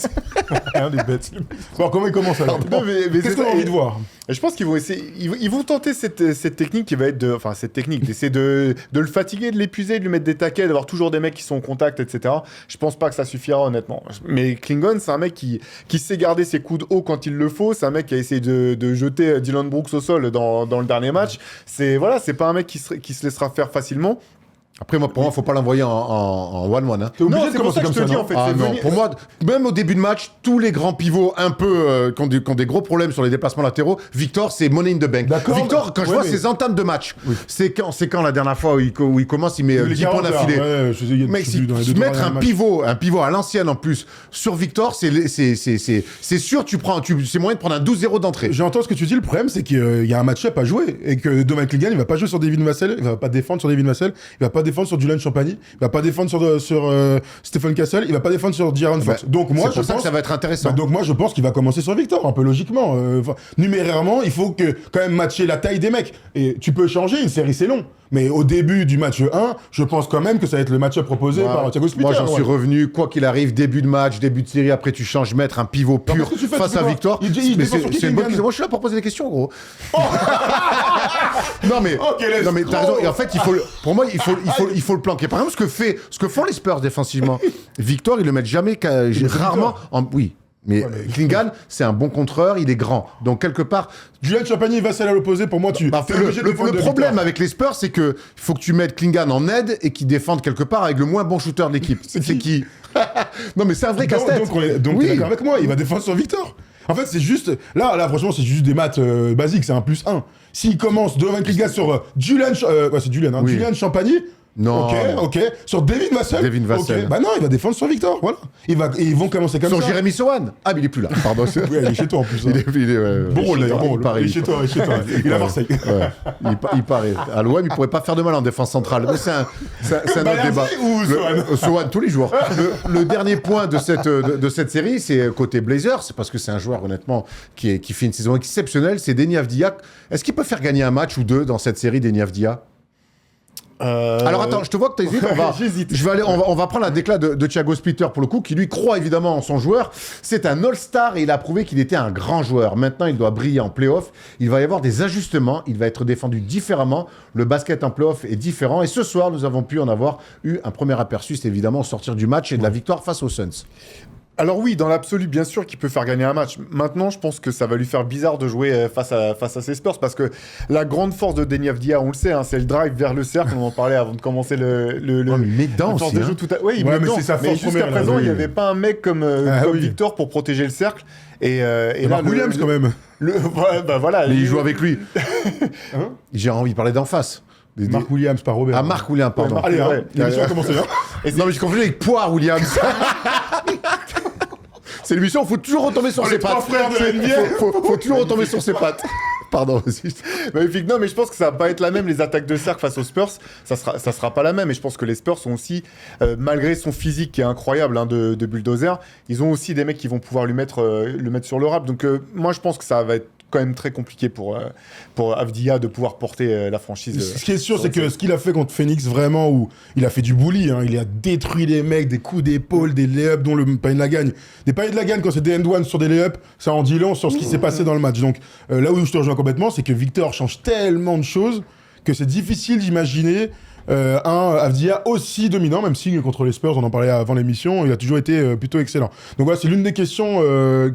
Rien des bêtes. Bon, comment il commence alors? Qu'est-ce qu'on a envie de voir? Je pense qu'ils vont essayer, ils vont tenter cette technique qui va être d'essayer de le fatiguer, de l'épuiser, de lui mettre des taquets, d'avoir toujours des mecs qui sont en contact, etc. Je pense pas que ça suffira, honnêtement. Mais Klingon, c'est un mec qui sait garder ses coudes hauts quand il le faut. C'est un mec qui a essayé de jeter Dylan Brooks au sol dans le dernier match. C'est pas un mec qui se laissera faire facilement. Après, pour moi, faut pas l'envoyer en 1-1. Hein. T'es obligé Non, de commencer comme ça, dis, non? en fait. Ah non, pour moi, même au début de match, tous les grands pivots un peu qui ont des gros problèmes sur les déplacements latéraux, Victor, c'est money in the bank. D'accord. Victor, quand je vois ses entames de match, c'est quand la dernière fois où il commence, il met 10 points d'affilée. Mais mettre un pivot à l'ancienne en plus sur Victor, c'est sûr, c'est moyen de prendre un 12-0 d'entrée. J'entends ce que tu dis, le problème c'est qu'il y a un match-up à jouer et que Donovan Clingan il va pas jouer sur Devin Vassell, il va pas défendre sur Devin Vassell, il va pas défendre sur Julian Champagny, il va pas défendre sur Stephen Castle, il va pas défendre sur De'Aaron Fox. Donc moi je pense que ça va être intéressant. Donc moi je pense qu'il va commencer sur Victor un peu logiquement. Numérairement, il faut quand même matcher la taille des mecs et tu peux changer, une série c'est long. Mais au début du match 1, je pense quand même que ça va être le match-up proposé par Thiago Splitter. Moi, j'en suis revenu, quoi qu'il arrive, début de match, début de série, après tu changes, mettre un pivot pur face à Victor. C'est une bonne question. Moi, je suis là pour poser des questions, gros. Non, mais t'as raison. Et en fait, pour moi, il faut le planquer. Par exemple, ce que font les Spurs défensivement, Victor, ils le mettent jamais, rarement. Oui. Mais Klingan, c'est un bon contreur, il est grand. Donc, quelque part... Julian Champagny va à l'opposé, pour moi, le problème avec les Spurs, c'est que faut que tu mettes Klingan en aide et qu'il défende quelque part avec le moins bon shooter de l'équipe. C'est qui Non, mais c'est un vrai casse-tête. Donc t'es d'accord avec moi, il va défendre sur Victor. En fait, c'est juste... Là, franchement, c'est juste des maths basiques, c'est un +1. S'il commence Donovan Clingan sur Julian... c'est Julian, hein, Julian Champagny... Non. Ok. Sur Devin Vassell. Okay. Bah non, il va défendre sur Victor, voilà. Ils vont commencer comme ça. Sur Jérémy Sohan. Ah, mais il est plus là, pardon. Oui, il est chez toi en plus. Hein. Bon rôle d'ailleurs, bon rôle. Il est chez toi. Il est à Marseille. Ouais. Il paraît. À l'OM, il pourrait pas faire de mal en défense centrale. Mais c'est un autre débat. Ou Sohan Sohan, tous les jours. Le dernier point de cette série, c'est côté Blazers, c'est parce que c'est un joueur, honnêtement, qui fait une saison exceptionnelle, c'est Deni Avdija. Est-ce qu'il peut faire gagner un match ou deux dans cette série, Deni Avdija? Alors attends, je te vois que t'hésites. J'hésite. On va prendre la déclat de Thiago Splitter pour le coup, qui lui croit évidemment en son joueur. C'est un All-Star et il a prouvé qu'il était un grand joueur. Maintenant, il doit briller en play-off. Il va y avoir des ajustements. Il va être défendu différemment. Le basket en play-off est différent. Et ce soir, nous avons pu en avoir eu un premier aperçu. C'est évidemment au sortir du match et de la victoire face aux Suns. Alors oui, dans l'absolu, bien sûr qu'il peut faire gagner un match. Maintenant, je pense que ça va lui faire bizarre de jouer face à ses Spurs parce que la grande force de Deni Avdija, on le sait, hein, c'est le drive vers le cercle. On en parlait avant de commencer le met dedans aussi. De jeu Oui, il met dedans. Mais jusqu'à présent, il n'y avait pas un mec comme Victor pour protéger le cercle. Et là, Mark Williams quand même. Voilà. Mais il joue avec lui. J'ai envie de parler d'en face. Mark Williams, pas Robert. Ah, Mark Williams, pardon. Allez, l'émission a commencé là. Non, mais j'ai confondu avec Poire Williams. C'est l'émission où il faut toujours retomber sur ses pattes. Faut toujours retomber sur ses pattes. Pardon. Non, mais je pense que ça va pas être la même, les attaques de cercle face aux Spurs. Ça sera pas la même. Et je pense que les Spurs sont aussi, malgré son physique qui est incroyable de bulldozer, ils ont aussi des mecs qui vont pouvoir le mettre sur le rap. Donc moi, je pense que ça va être quand même très compliqué pour Avdia de pouvoir porter la franchise. Ce qui est sûr, c'est que ce qu'il a fait contre Phoenix, vraiment, où il a fait du bully, hein, il a détruit les mecs, des coups d'épaule, des lay-ups dont le panier de la gagne. Des paniers de la gagne quand c'est des end-one sur des lay-ups, ça en dit long sur ce qui s'est passé dans le match. Donc là où je te rejoins complètement, c'est que Victor change tellement de choses que c'est difficile d'imaginer Avdia aussi dominant, même si contre les Spurs, on en parlait avant l'émission, il a toujours été plutôt excellent. Donc voilà, c'est l'une des questions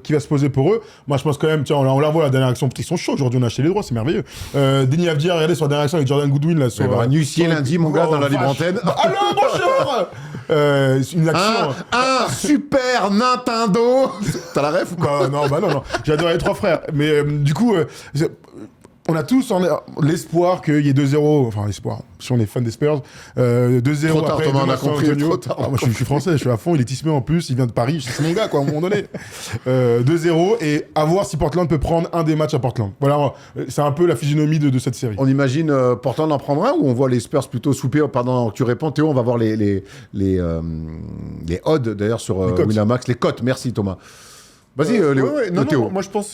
qui va se poser pour eux. Moi, je pense quand même, tiens, on la voit, la dernière action, ils sont chauds aujourd'hui, on a acheté les droits, c'est merveilleux. Denis Avdia, regardez sur la dernière action avec Jordan Goodwin, là, sur... un huissier lundi, mon gars, dans la libre antenne. Allô, bonjour une action... Un Super Nintendo. T'as la ref ou quoi? non, j'adore les trois frères. Mais du coup... on a tous l'espoir qu'il y ait 2-0, enfin l'espoir, si on est fan des Spurs, 2-0 trop tard, après Thomas, on a San compris, Antonio. trop tard. Moi je suis français, je suis à fond, il est tismé en plus, il vient de Paris, c'est mon gars quoi, à un moment donné. 2-0 et à voir si Portland peut prendre un des matchs à Portland. Voilà, c'est un peu la physionomie de cette série. On imagine Portland en prendre un ou on voit les Spurs plutôt souper pendant que tu réponds, Théo, on va voir les odds d'ailleurs sur Winamax, les cotes, merci Thomas. Vas-y, Léo. Théo. Moi, je pense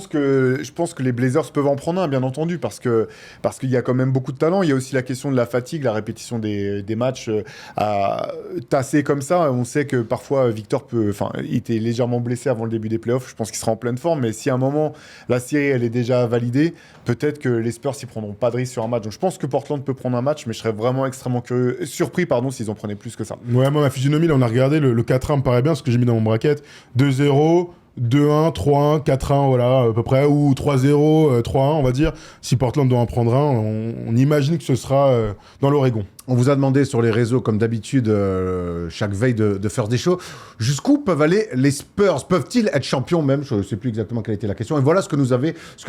que les Blazers peuvent en prendre un, bien entendu, parce qu'il y a quand même beaucoup de talent. Il y a aussi la question de la fatigue, la répétition des matchs à tasser comme ça. On sait que parfois, Victor il était légèrement blessé avant le début des playoffs. Je pense qu'il sera en pleine forme, mais si à un moment, la série, elle est déjà validée, peut-être que les Spurs s'y prendront pas de risque sur un match. Donc, je pense que Portland peut prendre un match, mais je serais vraiment extrêmement surpris, s'ils en prenaient plus que ça. Ouais, moi, ma physionomie, là, on a regardé, le 4-1 me paraît bien, ce que j'ai mis dans mon bracket. 2-0... 2-1, 3-1, 4-1, voilà, à peu près, ou 3-0, 3-1, on va dire. Si Portland doit en prendre un, on imagine que ce sera dans l'Oregon. On vous a demandé sur les réseaux, comme d'habitude, chaque veille de faire des shows, jusqu'où peuvent aller les Spurs? Peuvent-ils être champions même? Je ne sais plus exactement quelle était la question. Et voilà ce que vous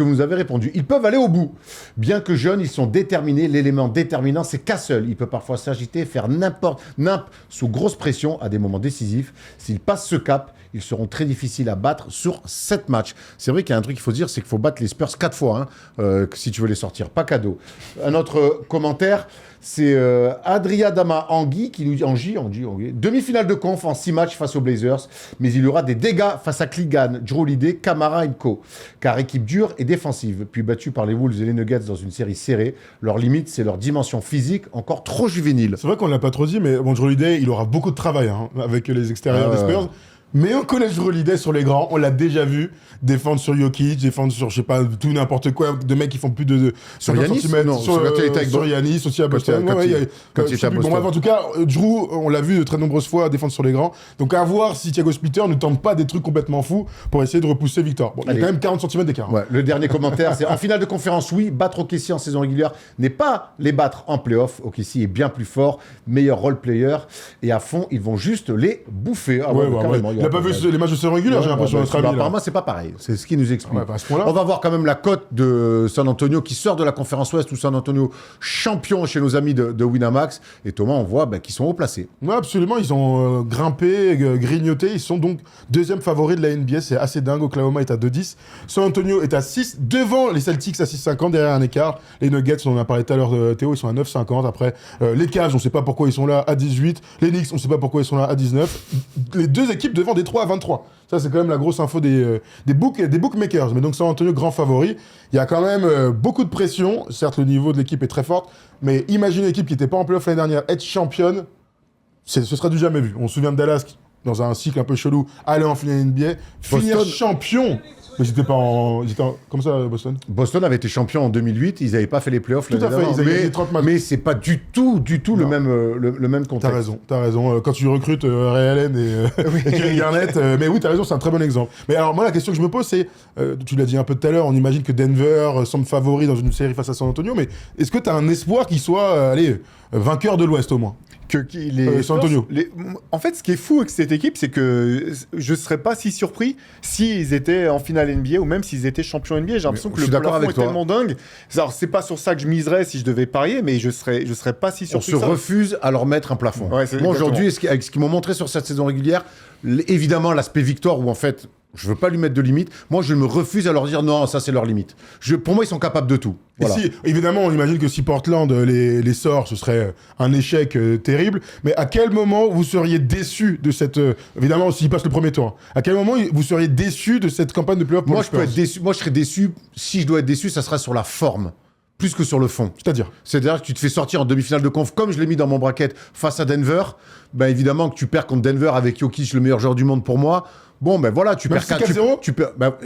nous avez répondu. Ils peuvent aller au bout. Bien que jeunes, ils sont déterminés. L'élément déterminant, c'est Castle. Il peut parfois s'agiter, faire n'importe sous grosse pression à des moments décisifs. S'ils passent ce cap, ils seront très difficiles à battre sur 7 matchs. C'est vrai qu'il y a un truc qu'il faut dire, c'est qu'il faut battre les Spurs 4 fois, si tu veux les sortir. Pas cadeau. Un autre commentaire, c'est Adriadama Anguy qui nous dit Anguy. Demi-finale de conf en 6 matchs face aux Blazers, mais il y aura des dégâts face à Kligan, Drew Holiday, Camara et Co. Car équipe dure et défensive, puis battue par les Wolves et les Nuggets dans une série serrée. Leur limite, c'est leur dimension physique encore trop juvénile. C'est vrai qu'on ne l'a pas trop dit, mais bon, Drew Holiday, il aura beaucoup de travail avec les extérieurs des Spurs. Mais on connaît Drew Holiday sur les grands, on l'a déjà vu défendre sur Jokic, défendre sur, je sais pas, tout n'importe quoi, de mecs qui font plus de... Sur Giannis, sur Giannis, aussi à Boston. Bref, en tout cas, Drew, on l'a vu de très nombreuses fois défendre sur les grands. Donc à voir si Thiago Splitter ne tente pas des trucs complètement fous pour essayer de repousser Victor. Bon, il y a quand même 40 cm d'écart. Ouais, le dernier commentaire, c'est en finale de conférence, oui, battre OKC en saison régulière n'est pas les battre en play-off. OKC est bien plus fort, meilleur role-player, et à fond, ils vont juste les bouffer. Ah carrément. Il n'a pas vu les matchs de saison régulière, j'ai l'impression, notre ami. Apparemment, c'est pas pareil. C'est ce qu'il nous explique. Ouais, on va voir quand même la cote de San Antonio qui sort de la conférence Ouest, ou San Antonio champion chez nos amis de Winamax. Et Thomas, on voit qu'ils sont haut placés. Oui, absolument. Ils ont grimpé, grignoté. Ils sont donc deuxième favori de la NBA. C'est assez dingue. Oklahoma est à 2-10. San Antonio est à 6. Devant les Celtics à 6,50. Derrière un écart. Les Nuggets, on en a parlé tout à l'heure, Théo, ils sont à 9,50. Après, les Cavs, on ne sait pas pourquoi ils sont là à 18. Les Knicks, on ne sait pas pourquoi ils sont là à 19. Les deux équipes devant Détroit à 23. Ça, c'est quand même la grosse info des bookmakers. Mais donc, San Antonio, grand favori. Il y a quand même beaucoup de pression. Certes, le niveau de l'équipe est très fort. Mais imagine une équipe qui n'était pas en playoff l'année dernière être championne. Ce serait du jamais vu. On se souvient de Dallas, dans un cycle un peu chelou, aller en finale NBA. Finir champion. Mais j'étais pas comme ça, Boston. Boston avait été champion en 2008. Ils n'avaient pas fait les playoffs l'année d'avant. Ils avaient gagné 30 matchs. Mais c'est pas du tout le même contexte. T'as raison. Quand tu recrutes Ray Allen et Kevin Garnett, mais oui, t'as raison, c'est un très bon exemple. Mais alors, moi, la question que je me pose, c'est, tu l'as dit un peu tout à l'heure, on imagine que Denver semble favori dans une série face à San Antonio, mais est-ce que t'as un espoir qu'il soit, vainqueur de l'Ouest au moins? San Antonio. En fait, ce qui est fou avec cette équipe, c'est que je ne serais pas si surpris s'ils étaient en finale NBA ou même s'ils étaient champions NBA. J'ai l'impression que le plafond est tellement dingue. Alors, c'est pas sur ça que je miserais si je devais parier, mais je serais pas si surpris. On se refuse à leur mettre un plafond. Ouais, moi, aujourd'hui, avec ce qu'ils m'ont montré sur cette saison régulière, évidemment, l'aspect victoire où en fait, Je veux pas lui mettre de limite. Moi, je me refuse à leur dire non, ça c'est leur limite. Pour moi, ils sont capables de tout. Voilà. Et si, évidemment, on imagine que si Portland les sort, ce serait un échec terrible. Mais à quel moment vous seriez déçu de cette... évidemment, s'ils passent le premier tour. À quel moment vous seriez déçu de cette campagne de playoff pour Moi, les Spurs? je serais déçu. Si je dois être déçu, ça sera sur la forme. Plus que sur le fond. C'est-à-dire que tu te fais sortir en demi-finale de conf, comme je l'ai mis dans mon bracket, face à Denver. Ben évidemment que tu perds contre Denver avec Jokic, le meilleur joueur du monde pour moi. Bon, ben voilà, tu même perds si 4-0.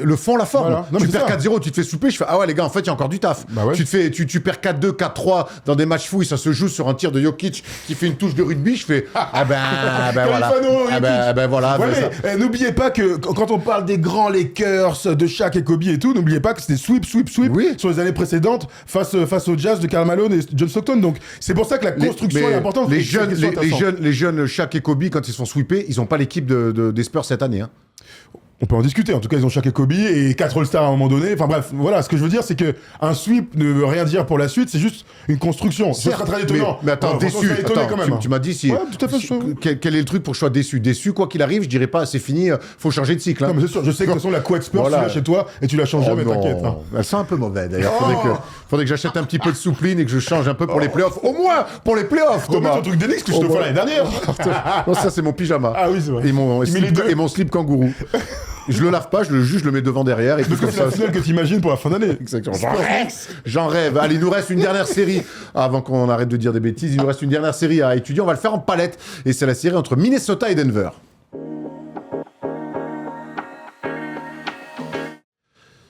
Le fond, la forme. Voilà. Non, tu mais perds ça. 4-0, tu te fais souper. Je fais, ah ouais, les gars, en fait, il y a encore du taf. Bah ouais. Tu perds 4-2, 4-3 dans des matchs fouilles, ça se joue sur un tir de Jokic qui fait une touche de rugby. Je fais, ah ben voilà. Califano, Ah ben voilà. Ouais, ben mais n'oubliez pas que quand on parle des grands Lakers, de Shaq et Kobe et tout, n'oubliez pas que c'était sweep Oui. sur les années précédentes face au Jazz de Karl Malone et John Stockton. Donc c'est pour ça que la construction est importante. Les jeunes Shaq et Kobe, quand ils sont sweepés, ils n'ont pas l'équipe des Spurs cette année. Hein. On peut en discuter. En tout cas, ils ont Shaq et Kobe et 4 All-Stars à un moment donné. Enfin bref, voilà. Ce que je veux dire, c'est que un sweep ne veut rien dire pour la suite. C'est juste une construction. Ce sera très étonnant. Mais attends, déçu. Étonné quand même. Tu m'as dit si. Ouais, tout à fait. Quel est le truc pour que je sois déçu? Déçu, quoi qu'il arrive, je dirais pas, c'est fini, faut changer de cycle. Hein. Non, mais c'est sûr. Je sais que de toute façon, la couette Spurs, Voilà. tu l'as chez toi et tu la changes jamais, t'inquiète. Hein. Elle sent un peu mauvais d'ailleurs. Faudrait que j'achète un petit peu de soupline et que je change un peu pour les playoffs. Au moins pour les playoffs, Remets Thomas. ton truc d'Enix que je te fais l'année dernière. Non, ça c'est mon pyjama. Ah oui, c'est vrai. Et mon slip kangourou. Je le lave pas, je le mets devant derrière. Et tout comme C'est ça. la finale que t'imagines pour la fin d'année. Exactement. J'en rêve. Allez, il nous reste une dernière série. Avant qu'on arrête de dire des bêtises, il nous reste une dernière série à étudier. On va le faire en palette. Et c'est la série entre Minnesota et Denver.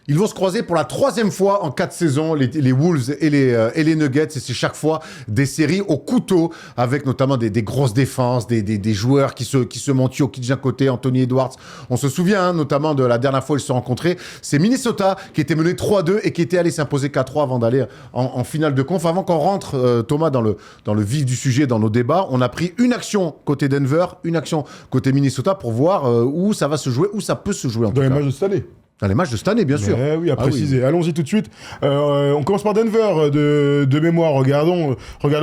Ils vont se croiser pour la 3e fois en 4 saisons, les Wolves et les Nuggets. Et c'est chaque fois des séries au couteau, avec notamment des grosses défenses, des joueurs qui se montent, Jokic d'un côté, Anthony Edwards. On se souvient notamment de la dernière fois où ils se sont rencontrés. C'est Minnesota qui était mené 3-2 et qui était allé s'imposer 4-3 avant d'aller en finale de conf. Avant qu'on rentre, Thomas, dans le vif du sujet, dans nos débats, on a pris une action côté Denver, une action côté Minnesota pour voir où ça va se jouer, où ça peut se jouer en tout Dans les cas. matchs de cette année. Dans les matchs de cette année, bien sûr. Oui, à Ah préciser. oui. Allons-y tout de suite. On commence par Denver de mémoire. Regardons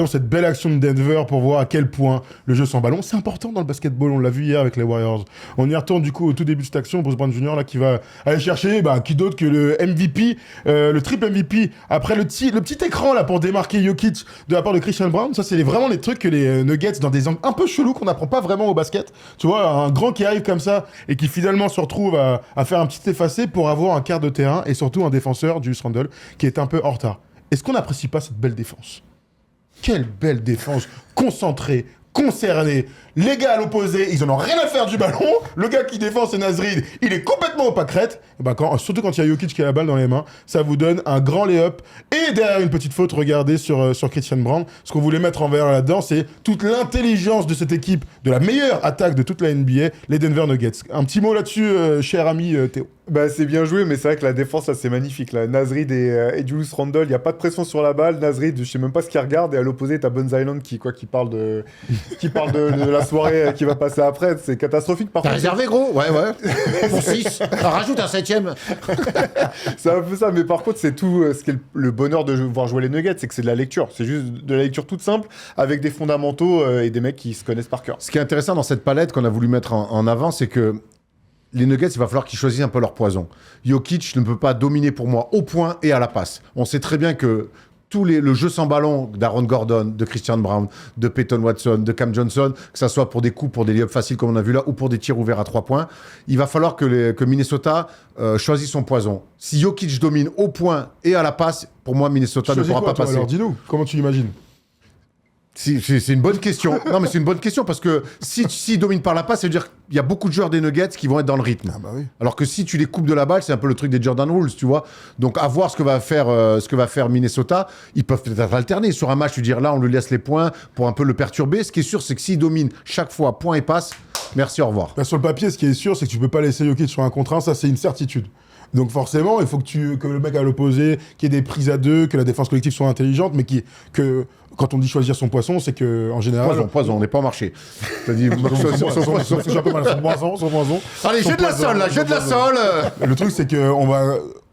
cette belle action de Denver pour voir à quel point le jeu sans ballon, c'est important dans le basketball. On l'a vu hier avec les Warriors. On y retourne du coup au tout début de cette action. Bruce Brown Jr. là qui va aller chercher qui d'autre que le MVP, le triple MVP après le petit écran là pour démarquer Jokic de la part de Christian Brown. Ça, c'est vraiment les trucs que les Nuggets dans des angles un peu chelous qu'on n'apprend pas vraiment au basket. Tu vois, un grand qui arrive comme ça et qui finalement se retrouve à faire un petit effacé pour avoir un quart de terrain et surtout un défenseur, Julius Randle, qui est un peu en retard. Est-ce qu'on n'apprécie pas cette belle défense? Quelle belle défense, concentrée, concernée. Les gars à l'opposé, ils en ont rien à faire du ballon. Le gars qui défend, c'est Nasrid. Il est complètement au pâquerette. Surtout quand il y a Jokic qui a la balle dans les mains, ça vous donne un grand lay-up. Et derrière une petite faute, regardez sur Christian Brown. Ce qu'on voulait mettre en valeur là-dedans, c'est toute l'intelligence de cette équipe, de la meilleure attaque de toute la NBA, les Denver Nuggets. Un petit mot là-dessus, cher ami Théo. Bah, c'est bien joué, mais c'est vrai que la défense, là, c'est magnifique. Là. Nasrid et Julius Randle, il n'y a pas de pression sur la balle. Nasrid, je sais même pas ce qu'il regarde. Et à l'opposé, t'as Bones Island qui parle de la soirée qui va passer après. C'est catastrophique. Par T'as contre, réservé, gros? Ouais. Pour 6. Rajoute un 7ème. c'est un peu ça. Mais par contre, c'est tout ce qui est le bonheur de voir jouer les Nuggets, c'est que c'est de la lecture. C'est juste de la lecture toute simple, avec des fondamentaux et des mecs qui se connaissent par cœur. Ce qui est intéressant dans cette palette qu'on a voulu mettre en avant, c'est que les Nuggets, il va falloir qu'ils choisissent un peu leur poison. Jokic ne peut pas dominer pour moi au point et à la passe. On sait très bien que le jeu sans ballon d'Aaron Gordon, de Christian Brown, de Peyton Watson, de Cam Johnson, que ça soit pour des coups, pour des lay-ups faciles comme on a vu là, ou pour des tirs ouverts à 3 points, il va falloir que Minnesota choisisse son poison. Si Jokic domine au point et à la passe, pour moi, Minnesota ne pourra pas passer. Alors dis-nous, comment tu l'imagines? C'est une bonne question. Non, mais c'est une bonne question parce que s'ils dominent par la passe, ça veut dire qu'il y a beaucoup de joueurs des Nuggets qui vont être dans le rythme. Ah bah oui. Alors que si tu les coupes de la balle, c'est un peu le truc des Jordan Rules, tu vois. Donc à voir ce que va faire Minnesota. Ils peuvent peut-être alterner sur un match, tu dire là on lui laisse les points pour un peu le perturber. Ce qui est sûr, c'est que s'ils dominent chaque fois point et passe, merci, au revoir. Sur le papier, ce qui est sûr, c'est que tu peux pas laisser Jokic sur un contre 1, ça c'est une certitude. Donc forcément, il faut que le mec à l'opposé, qu'il y ait des prises à deux, que la défense collective soit intelligente, mais que quand on dit choisir son poisson, c'est que en général... Poison, on n'est pas au marché. T'as dit... C'est un peu mal, son poison. Allez, jeu de la sol, là, jeu de la sol. Le truc, c'est que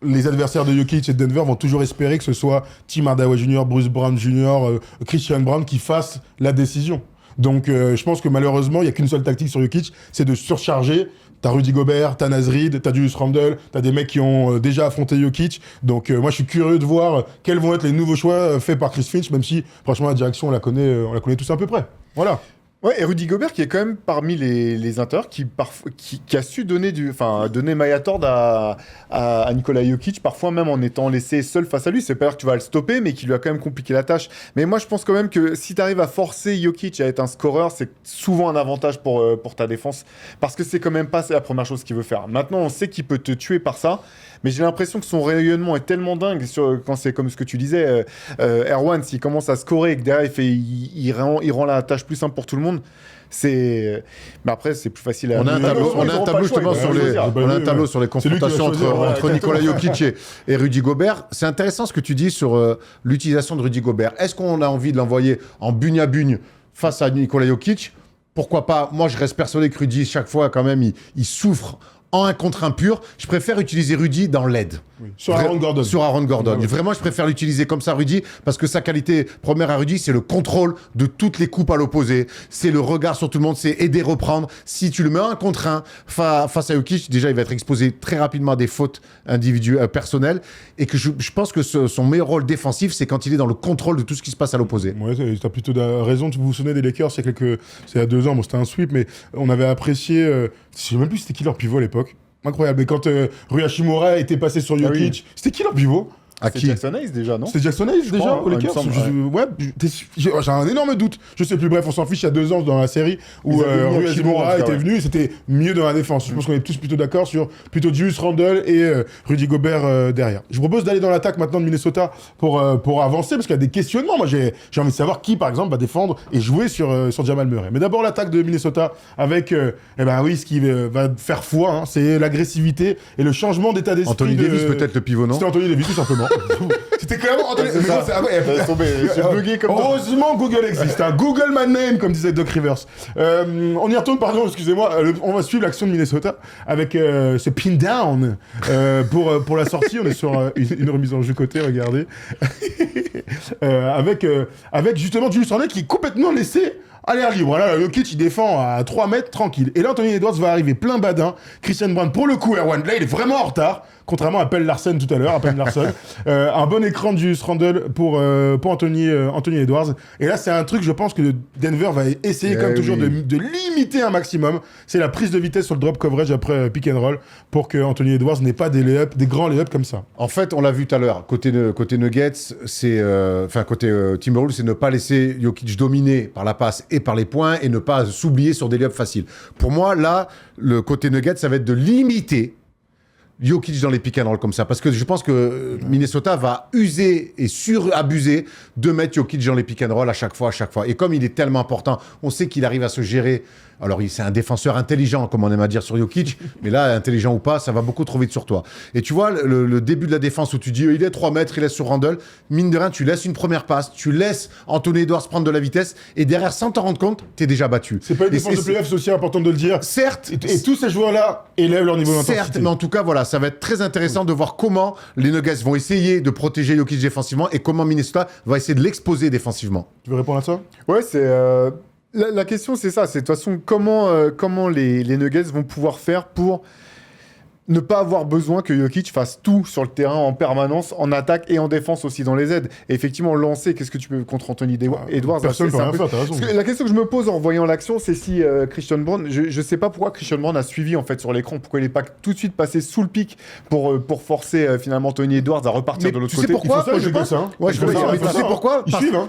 les adversaires de Jokic et de Denver vont toujours espérer que ce soit Tim Hardaway Jr., Bruce Brown Jr., Christian Brown qui fassent la décision. Donc je pense que malheureusement, il n'y a qu'une seule tactique sur Jokic, c'est de surcharger T'as Rudy Gobert, t'as Naz Reid, t'as Julius Randle, t'as des mecs qui ont déjà affronté Jokic. Donc moi, je suis curieux de voir quels vont être les nouveaux choix faits par Chris Finch, même si, franchement, la direction, on la connaît tous à peu près. Voilà. Ouais, et Rudy Gobert qui est quand même parmi les intérieurs qui a su donner maille tord à Nikola Jokic, parfois même en étant laissé seul face à lui. C'est pas dire que tu vas le stopper, mais qui lui a quand même compliqué la tâche. Mais moi, je pense quand même que si tu arrives à forcer Jokic à être un scoreur, c'est souvent un avantage pour ta défense, parce que c'est quand même pas la première chose qu'il veut faire. Maintenant, on sait qu'il peut te tuer par ça, mais j'ai l'impression que son rayonnement est tellement dingue quand c'est comme ce que tu disais, Erwan, s'il commence à scorer et que derrière il rend la tâche plus simple pour tout le monde. Mais après, c'est plus facile à... On a un tableau justement sur les confrontations entre Nikola Jokic et Rudy Gobert. C'est intéressant ce que tu dis sur l'utilisation de Rudy Gobert. Est-ce qu'on a envie de l'envoyer en bugne à bugne face à Nikola Jokic? Pourquoi pas? Moi, je reste persuadé que Rudy, chaque fois, quand même, il souffre en 1 contre 1 pur. Je préfère utiliser Rudy dans l'aide. Oui. Sur Aaron Gordon. Ouais. Vraiment, je préfère l'utiliser comme ça, Rudy, parce que sa qualité première à Rudy, c'est le contrôle de toutes les coupes à l'opposé. C'est le regard sur tout le monde, c'est aider, reprendre. Si tu le mets 1 contre 1 face à Jokic, déjà, il va être exposé très rapidement à des fautes individuelles, personnelles. Et que je pense que son meilleur rôle défensif, c'est quand il est dans le contrôle de tout ce qui se passe à l'opposé. Ouais, tu as plutôt raison. Vous vous souvenez des Lakers, c'est il y a 2 ans, bon, c'était un sweep, mais on avait apprécié... je sais même plus c'était qui leur pivot à l'époque. Incroyable. Et quand Rui Hachimura était passé sur Jokic, c'était qui leur pivot? C'est Jackson Hayes déjà, non? C'était Jackson Hayes déjà, aux Lakers? J'ai un énorme doute. Je sais plus, bref, on s'en fiche, il y a 2 ans dans la série où Rui Hachimura était venu et c'était mieux dans la défense. Je pense qu'on est tous plutôt d'accord sur plutôt Julius Randle et Rudy Gobert derrière. Je vous propose d'aller dans l'attaque maintenant de Minnesota pour avancer, parce qu'il y a des questionnements. Moi, j'ai envie de savoir qui, par exemple, va défendre et jouer sur Jamal Murray. Mais d'abord, l'attaque de Minnesota avec, ce qui va faire foi, hein, c'est l'agressivité et le changement d'état d'esprit. Anthony Davis, peut-être le pivot, non? C'était Anthony Davis, tout simplement. C'était clairement Anthony Davis. J'ai bugué comme heureusement, Google existe. Hein. Google my name, comme disait Doc Rivers. On y retourne, pardon, excusez-moi. On va suivre l'action de Minnesota avec ce pin down pour la sortie. On est sur une remise en jeu côté, regardez. Avec justement Julius Randle qui est complètement laissé à l'air libre. Là, Jokic, il défend à 3 mètres, tranquille. Et là, Anthony Edwards va arriver plein badin. Christian Brown, pour le coup, Erwan, là, il est vraiment en retard. Contrairement à Pelle Larsen tout à l'heure, un bon écran de Julius Randle pour Anthony Edwards. Et là, c'est un truc, je pense que Denver va essayer comme toujours de limiter un maximum. C'est la prise de vitesse sur le drop coverage après pick and roll pour que Anthony Edwards n'ait pas des grands lay-ups comme ça. En fait, on l'a vu tout à l'heure, côté Nuggets, côté Timberwolves, c'est ne pas laisser Jokic dominer par la passe et par les points et ne pas s'oublier sur des lay-ups faciles. Pour moi, là, le côté Nuggets, ça va être de limiter Jokic dans les pick and roll comme ça, parce que je pense que Minnesota va user et surabuser de mettre Jokic dans les pick and roll à chaque fois. Et comme il est tellement important, on sait qu'il arrive à se gérer. Alors, c'est un défenseur intelligent, comme on aime à dire sur Jokic, mais là, intelligent ou pas, ça va beaucoup trop vite sur toi. Et tu vois, le début de la défense où tu dis, il est 3 mètres, il laisse sur Randle, mine de rien, tu laisses une première passe, tu laisses Anthony Edwards prendre de la vitesse, et derrière, sans t'en rendre compte, t'es déjà battu. C'est pas une défense de playoff, c'est aussi important de le dire. Certes. Et tous ces joueurs-là élèvent leur niveau d'intensité. Certes, mais en tout cas, voilà, ça va être très intéressant de voir comment les Nuggets vont essayer de protéger Jokic défensivement et comment Minnesota va essayer de l'exposer défensivement. Tu veux répondre à ça? Ouais, c'est... La question, c'est ça. C'est de toute façon comment les Nuggets vont pouvoir faire pour ne pas avoir besoin que Jokic fasse tout sur le terrain en permanence, en attaque et en défense aussi dans les aides. Et effectivement, lancer, qu'est-ce que tu peux contre Anthony Edwards? Personne ne peut rien faire, t'as raison. La question que je me pose en voyant l'action, c'est si Christian Brown, je sais pas pourquoi Christian Brown a suivi en fait sur l'écran, pourquoi il n'est pas tout de suite passé sous le pic pour forcer finalement Anthony Edwards à repartir de l'autre côté. Tu sais pourquoi? Je pense ça. Ouais, je sais pourquoi?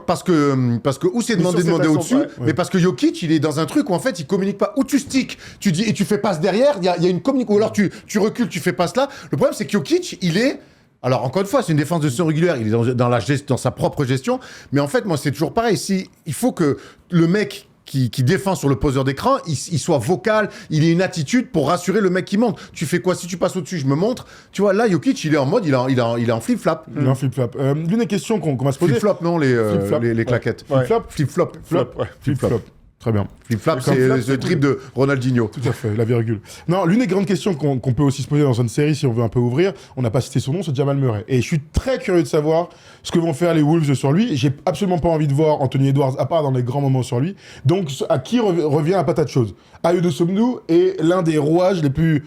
Parce que où c'est demandé au-dessus, mais parce que Jokic, il est dans un truc où en fait, il communique pas. Où tu sticks, tu dis et tu fais passe derrière, il y a une communication. Ou alors tu recules, tu fais passe là. Le problème, c'est que Jokic, il est... Alors, encore une fois, c'est une défense de son régulière. Il est dans sa propre gestion. Mais en fait, moi, c'est toujours pareil. Il faut que le mec qui défend sur le poseur d'écran, il soit vocal, il ait une attitude pour rassurer le mec qui monte. Tu fais quoi? Si tu passes au-dessus, je me montre. Tu vois, là, Jokic, il est en mode, il est en flip-flop. Il est en flip-flop. L'une des questions qu'on va se poser... Flip-flop, non, les claquettes. Flip-flop. Flip-flop. Flip-flop. Très bien. Flip-flap, Comme flap, c'est le dribble de Ronaldinho. Tout à fait, la virgule. Non, l'une des grandes questions qu'on peut aussi se poser dans une série, si on veut un peu ouvrir, on n'a pas cité son nom, c'est Jamal Murray. Et je suis très curieux de savoir ce que vont faire les Wolves sur lui. J'ai absolument pas envie de voir Anthony Edwards, à part dans les grands moments sur lui. Donc, à qui revient un patate chose? Ayo Dosunmu est l'un des rouages les plus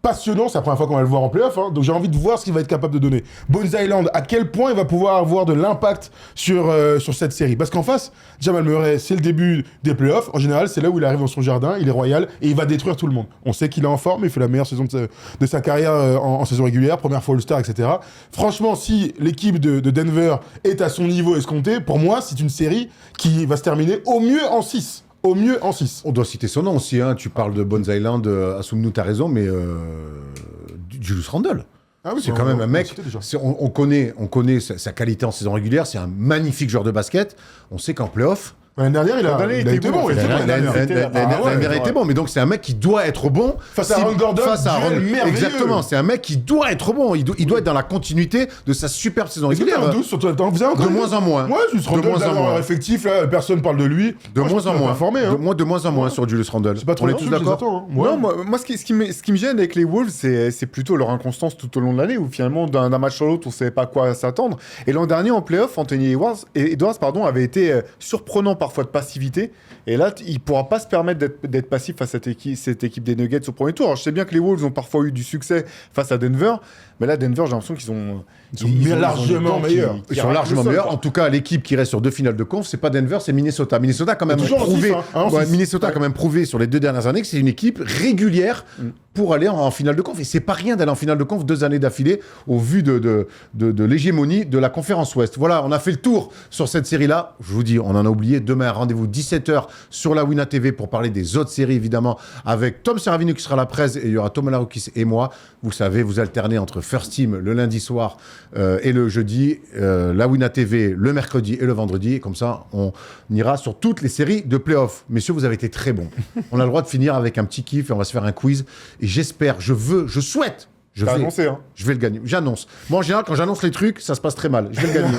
passionnants. C'est la première fois qu'on va le voir en playoff, hein. Donc j'ai envie de voir ce qu'il va être capable de donner. Bones Island, à quel point il va pouvoir avoir de l'impact sur cette série. Parce qu'en face, Jamal Murray, c'est le début des playoffs. En général, c'est là où il arrive dans son jardin, il est royal et il va détruire tout le monde. On sait qu'il est en forme, il fait la meilleure saison de sa carrière en saison régulière, première fois All-Star, etc. Franchement, si l'équipe de Denver est à son niveau escompté, pour moi, c'est une série qui va se terminer au mieux en 6. Au mieux en 6. On doit citer son nom aussi, hein. Tu parles de Bones Island, Asumnu, t'as raison, mais Julius Randle. Ah oui, C'est quand même un mec, déjà. on connaît sa qualité en saison régulière, c'est un magnifique joueur de basket. On sait qu'en playoff, L'année dernière, il a été bon. l'année dernière était bon, mais donc c'est un mec qui doit être bon. Face à Aaron Gordon, duel merveilleux. Exactement, c'est un mec qui doit être bon. Il doit être dans la continuité de sa superbe saison Est-ce que régulière. t'as un doute sur toi? De moins en moins. Ouais, Julius Randle, d'abord effectif, là, personne parle de lui. De moins en moins. Informé, hein. De moins en moins sur Julius Randle. C'est pas trop On est long, tous je les d'accord. attends, hein. Ouais. Non, moi ce qui me gêne avec les Wolves, c'est plutôt leur inconstance tout au long de l'année, où finalement, d'un match sur l'autre, on ne savait pas à quoi s'attendre. Et l'an dernier, en playoff, Anthony Edwards avait été surprenant parfois de passivité. Et là, il ne pourra pas se permettre d'être passif face à cette équipe des Nuggets au premier tour. Alors, je sais bien que les Wolves ont parfois eu du succès face à Denver, mais là, Denver, j'ai l'impression qu'ils sont largement meilleurs. Ils sont largement meilleurs. En tout cas, l'équipe qui reste sur 2 finales de conf, c'est pas Denver, c'est Minnesota. Minnesota a quand même toujours en prouvé. six, hein. Minnesota a quand même prouvé sur les 2 dernières années que c'est une équipe régulière pour aller en finale de conf. Et c'est pas rien d'aller en finale de conf 2 années d'affilée au vu de l'hégémonie de la conférence Ouest. Voilà, on a fait le tour sur cette série-là. Je vous dis, on en a oublié. Demain, rendez-vous 17h sur la Wina TV pour parler des autres séries, évidemment, avec Tom Serravino qui sera à la presse et il y aura Thomas Larokis et moi. Vous savez, vous alternez entre First Team le lundi soir et le jeudi, la Wina TV le mercredi et le vendredi. Et comme ça, on ira sur toutes les séries de playoffs. Messieurs, vous avez été très bons. On a le droit de finir avec un petit kiff et on va se faire un quiz. Et j'espère, je souhaite. Je vais le gagner. J'annonce. Moi, en général, quand j'annonce les trucs, ça se passe très mal. Je vais le gagner.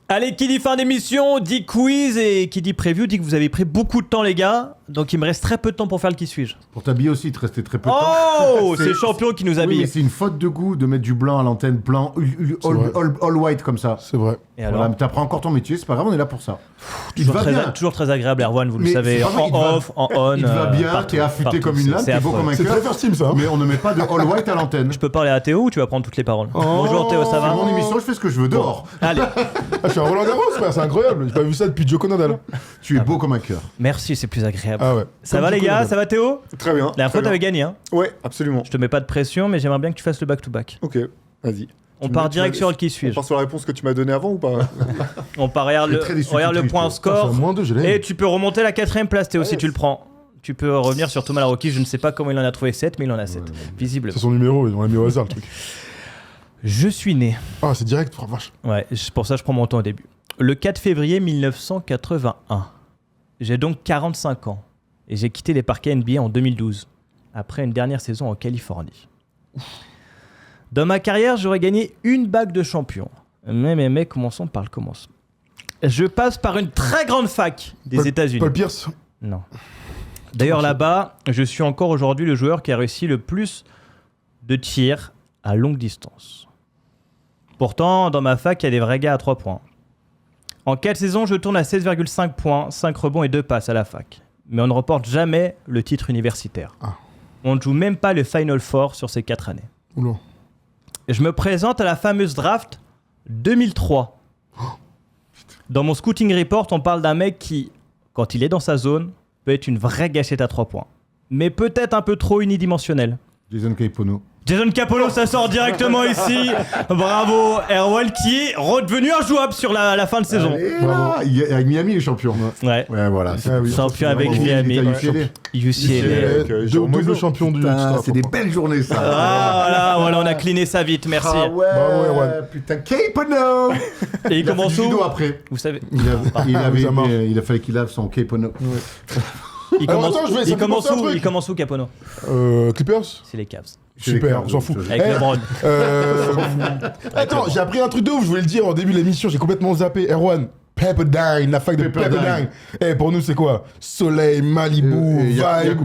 Allez, qui dit fin d'émission, dit quiz, et qui dit preview, dit que vous avez pris beaucoup de temps, les gars. Donc il me reste très peu de temps pour faire le qui suis-je. Pour t'habiller aussi, il te restait très peu de temps. Oh, c'est Champion qui nous habille. Oui, mais c'est une faute de goût de mettre du blanc à l'antenne, blanc, all white comme ça. C'est vrai. Et alors Voilà, t'apprends encore ton métier, c'est pas grave, on est là pour ça. toujours très agréable, Erwan, vous le Mais savez, c'est pas vrai, en off, en on. Il te va bien, partout, t'es affûté partout. comme une lame, C'est t'es beau affreux. comme un C'est cœur. très First Team, ça. Mais on ne met pas de all white à l'antenne. Je peux parler à Théo ou tu vas prendre toutes les paroles? Bonjour Théo, ça C'est va? mon émission, je fais ce que je veux dehors. Allez, Je suis un Roland Garros, frère, c'est incroyable. J'ai pas vu ça depuis Joko Nadal. Tu es beau comme un cœur. merci, c'est plus agréable. Ah ouais. Ça va les gars, ça va Théo? Très bien. La dernière fois t'avais gagné, hein? Ouais, absolument. Je te mets pas de pression, mais j'aimerais bien que tu fasses le back-to-back. Ok, vas-y. On part direct sur le qui On suis-je. part sur la réponse que tu m'as donnée avant ou pas? On part, regarde Je suis très déçu, regarde tu le triches, point toi. score. -2, je l'ai. Et tu peux remonter la 4ème place, Théo, si tu le prends. Tu peux revenir sur Thomas Larocchi, je ne sais pas comment il en a trouvé 7, mais il en a 7, visiblement. C'est son numéro, on l'a mis au hasard le truc. Je suis né. Ah, c'est direct, frère, vache. Ouais, c'est pour ça que je prends mon temps au début. Le 4 février 1981. J'ai donc 45 ans. Et j'ai quitté les parquets NBA en 2012, après une dernière saison en Californie. Dans ma carrière, j'aurais gagné une bague de champion. Mais, commençons par le commencement. Je passe par une très grande fac des États-Unis. Paul Pierce. Non. D'ailleurs, là-bas, je suis encore aujourd'hui le joueur qui a réussi le plus de tirs à longue distance. Pourtant, dans ma fac, il y a des vrais gars à 3 points. En 4 saisons, je tourne à 16,5 points, 5 rebonds et 2 passes à la fac. Mais on ne remporte jamais le titre universitaire. Ah. On ne joue même pas le Final Four sur ces 4 années. Oula. Je me présente à la fameuse draft 2003. Dans mon scouting report, on parle d'un mec qui, quand il est dans sa zone, peut être une vraie gâchette à 3 points. Mais peut-être un peu trop unidimensionnel. Jason Caipono. Jason Capolo, ça sort directement ici. Bravo, Erwan, qui est redevenu injouable sur la fin de saison. Et là, avec Miami, les champions. Ouais. Ouais, voilà. Ah oui. Champion avec vraiment Miami. UCLA. UCLA. Double champion du Putain, c'est des belles journées, ça. Voilà, on a cliné ça vite, merci. Ah ouais, Bravo, Erwan. putain, Caipono. Et il commence Du où judo après. Vous savez. Il a fallu qu'il lave son Caipono. Il Alors, commence, attends, ça me fait penser à un truc. il commence où, Capono? Clippers. C'est les Cavs. Super, on s'en fout. Avec Eh, LeBron. Attends, j'ai appris un truc de ouf, je voulais le dire au début de l'émission, j'ai complètement zappé. Erwan, Pepperdine, la fac de Pepperdine. Eh, pour nous, c'est quoi? Soleil, Malibu, vibe.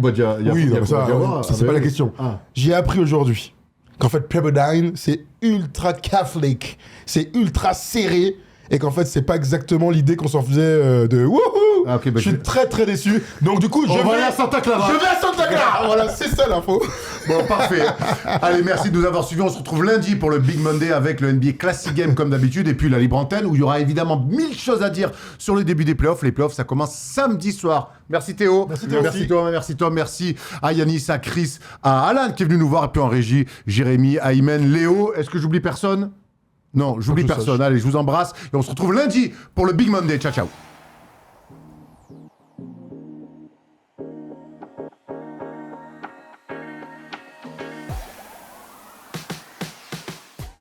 Oui, non, ça, c'est pas la question. J'ai appris aujourd'hui qu'en fait, Pepperdine, c'est ultra catholique, c'est ultra serré, et qu'en fait, c'est pas exactement l'idée qu'on s'en faisait de wouhou. Ah, ok, bah, je suis très très déçu. Donc du coup, je vais aller à Santa Clara. Je vais à Santa Clara. Voilà, c'est ça l'info. Bon, parfait. Allez, merci de nous avoir suivis. On se retrouve lundi pour le Big Monday avec le NBA Classic Game comme d'habitude. Et puis la libre antenne où il y aura évidemment 1000 choses à dire sur le début des playoffs. Les playoffs, ça commence samedi soir. Merci Théo. Merci Thomas. Merci Tom. Merci à Yanis, à Chris, à Alan qui est venu nous voir. Et puis en régie, Jérémy, Aymen, Léo. Est-ce que j'oublie personne? Non, j'oublie personne. Allez, je vous embrasse. Et on se retrouve lundi pour le Big Monday. Ciao, ciao.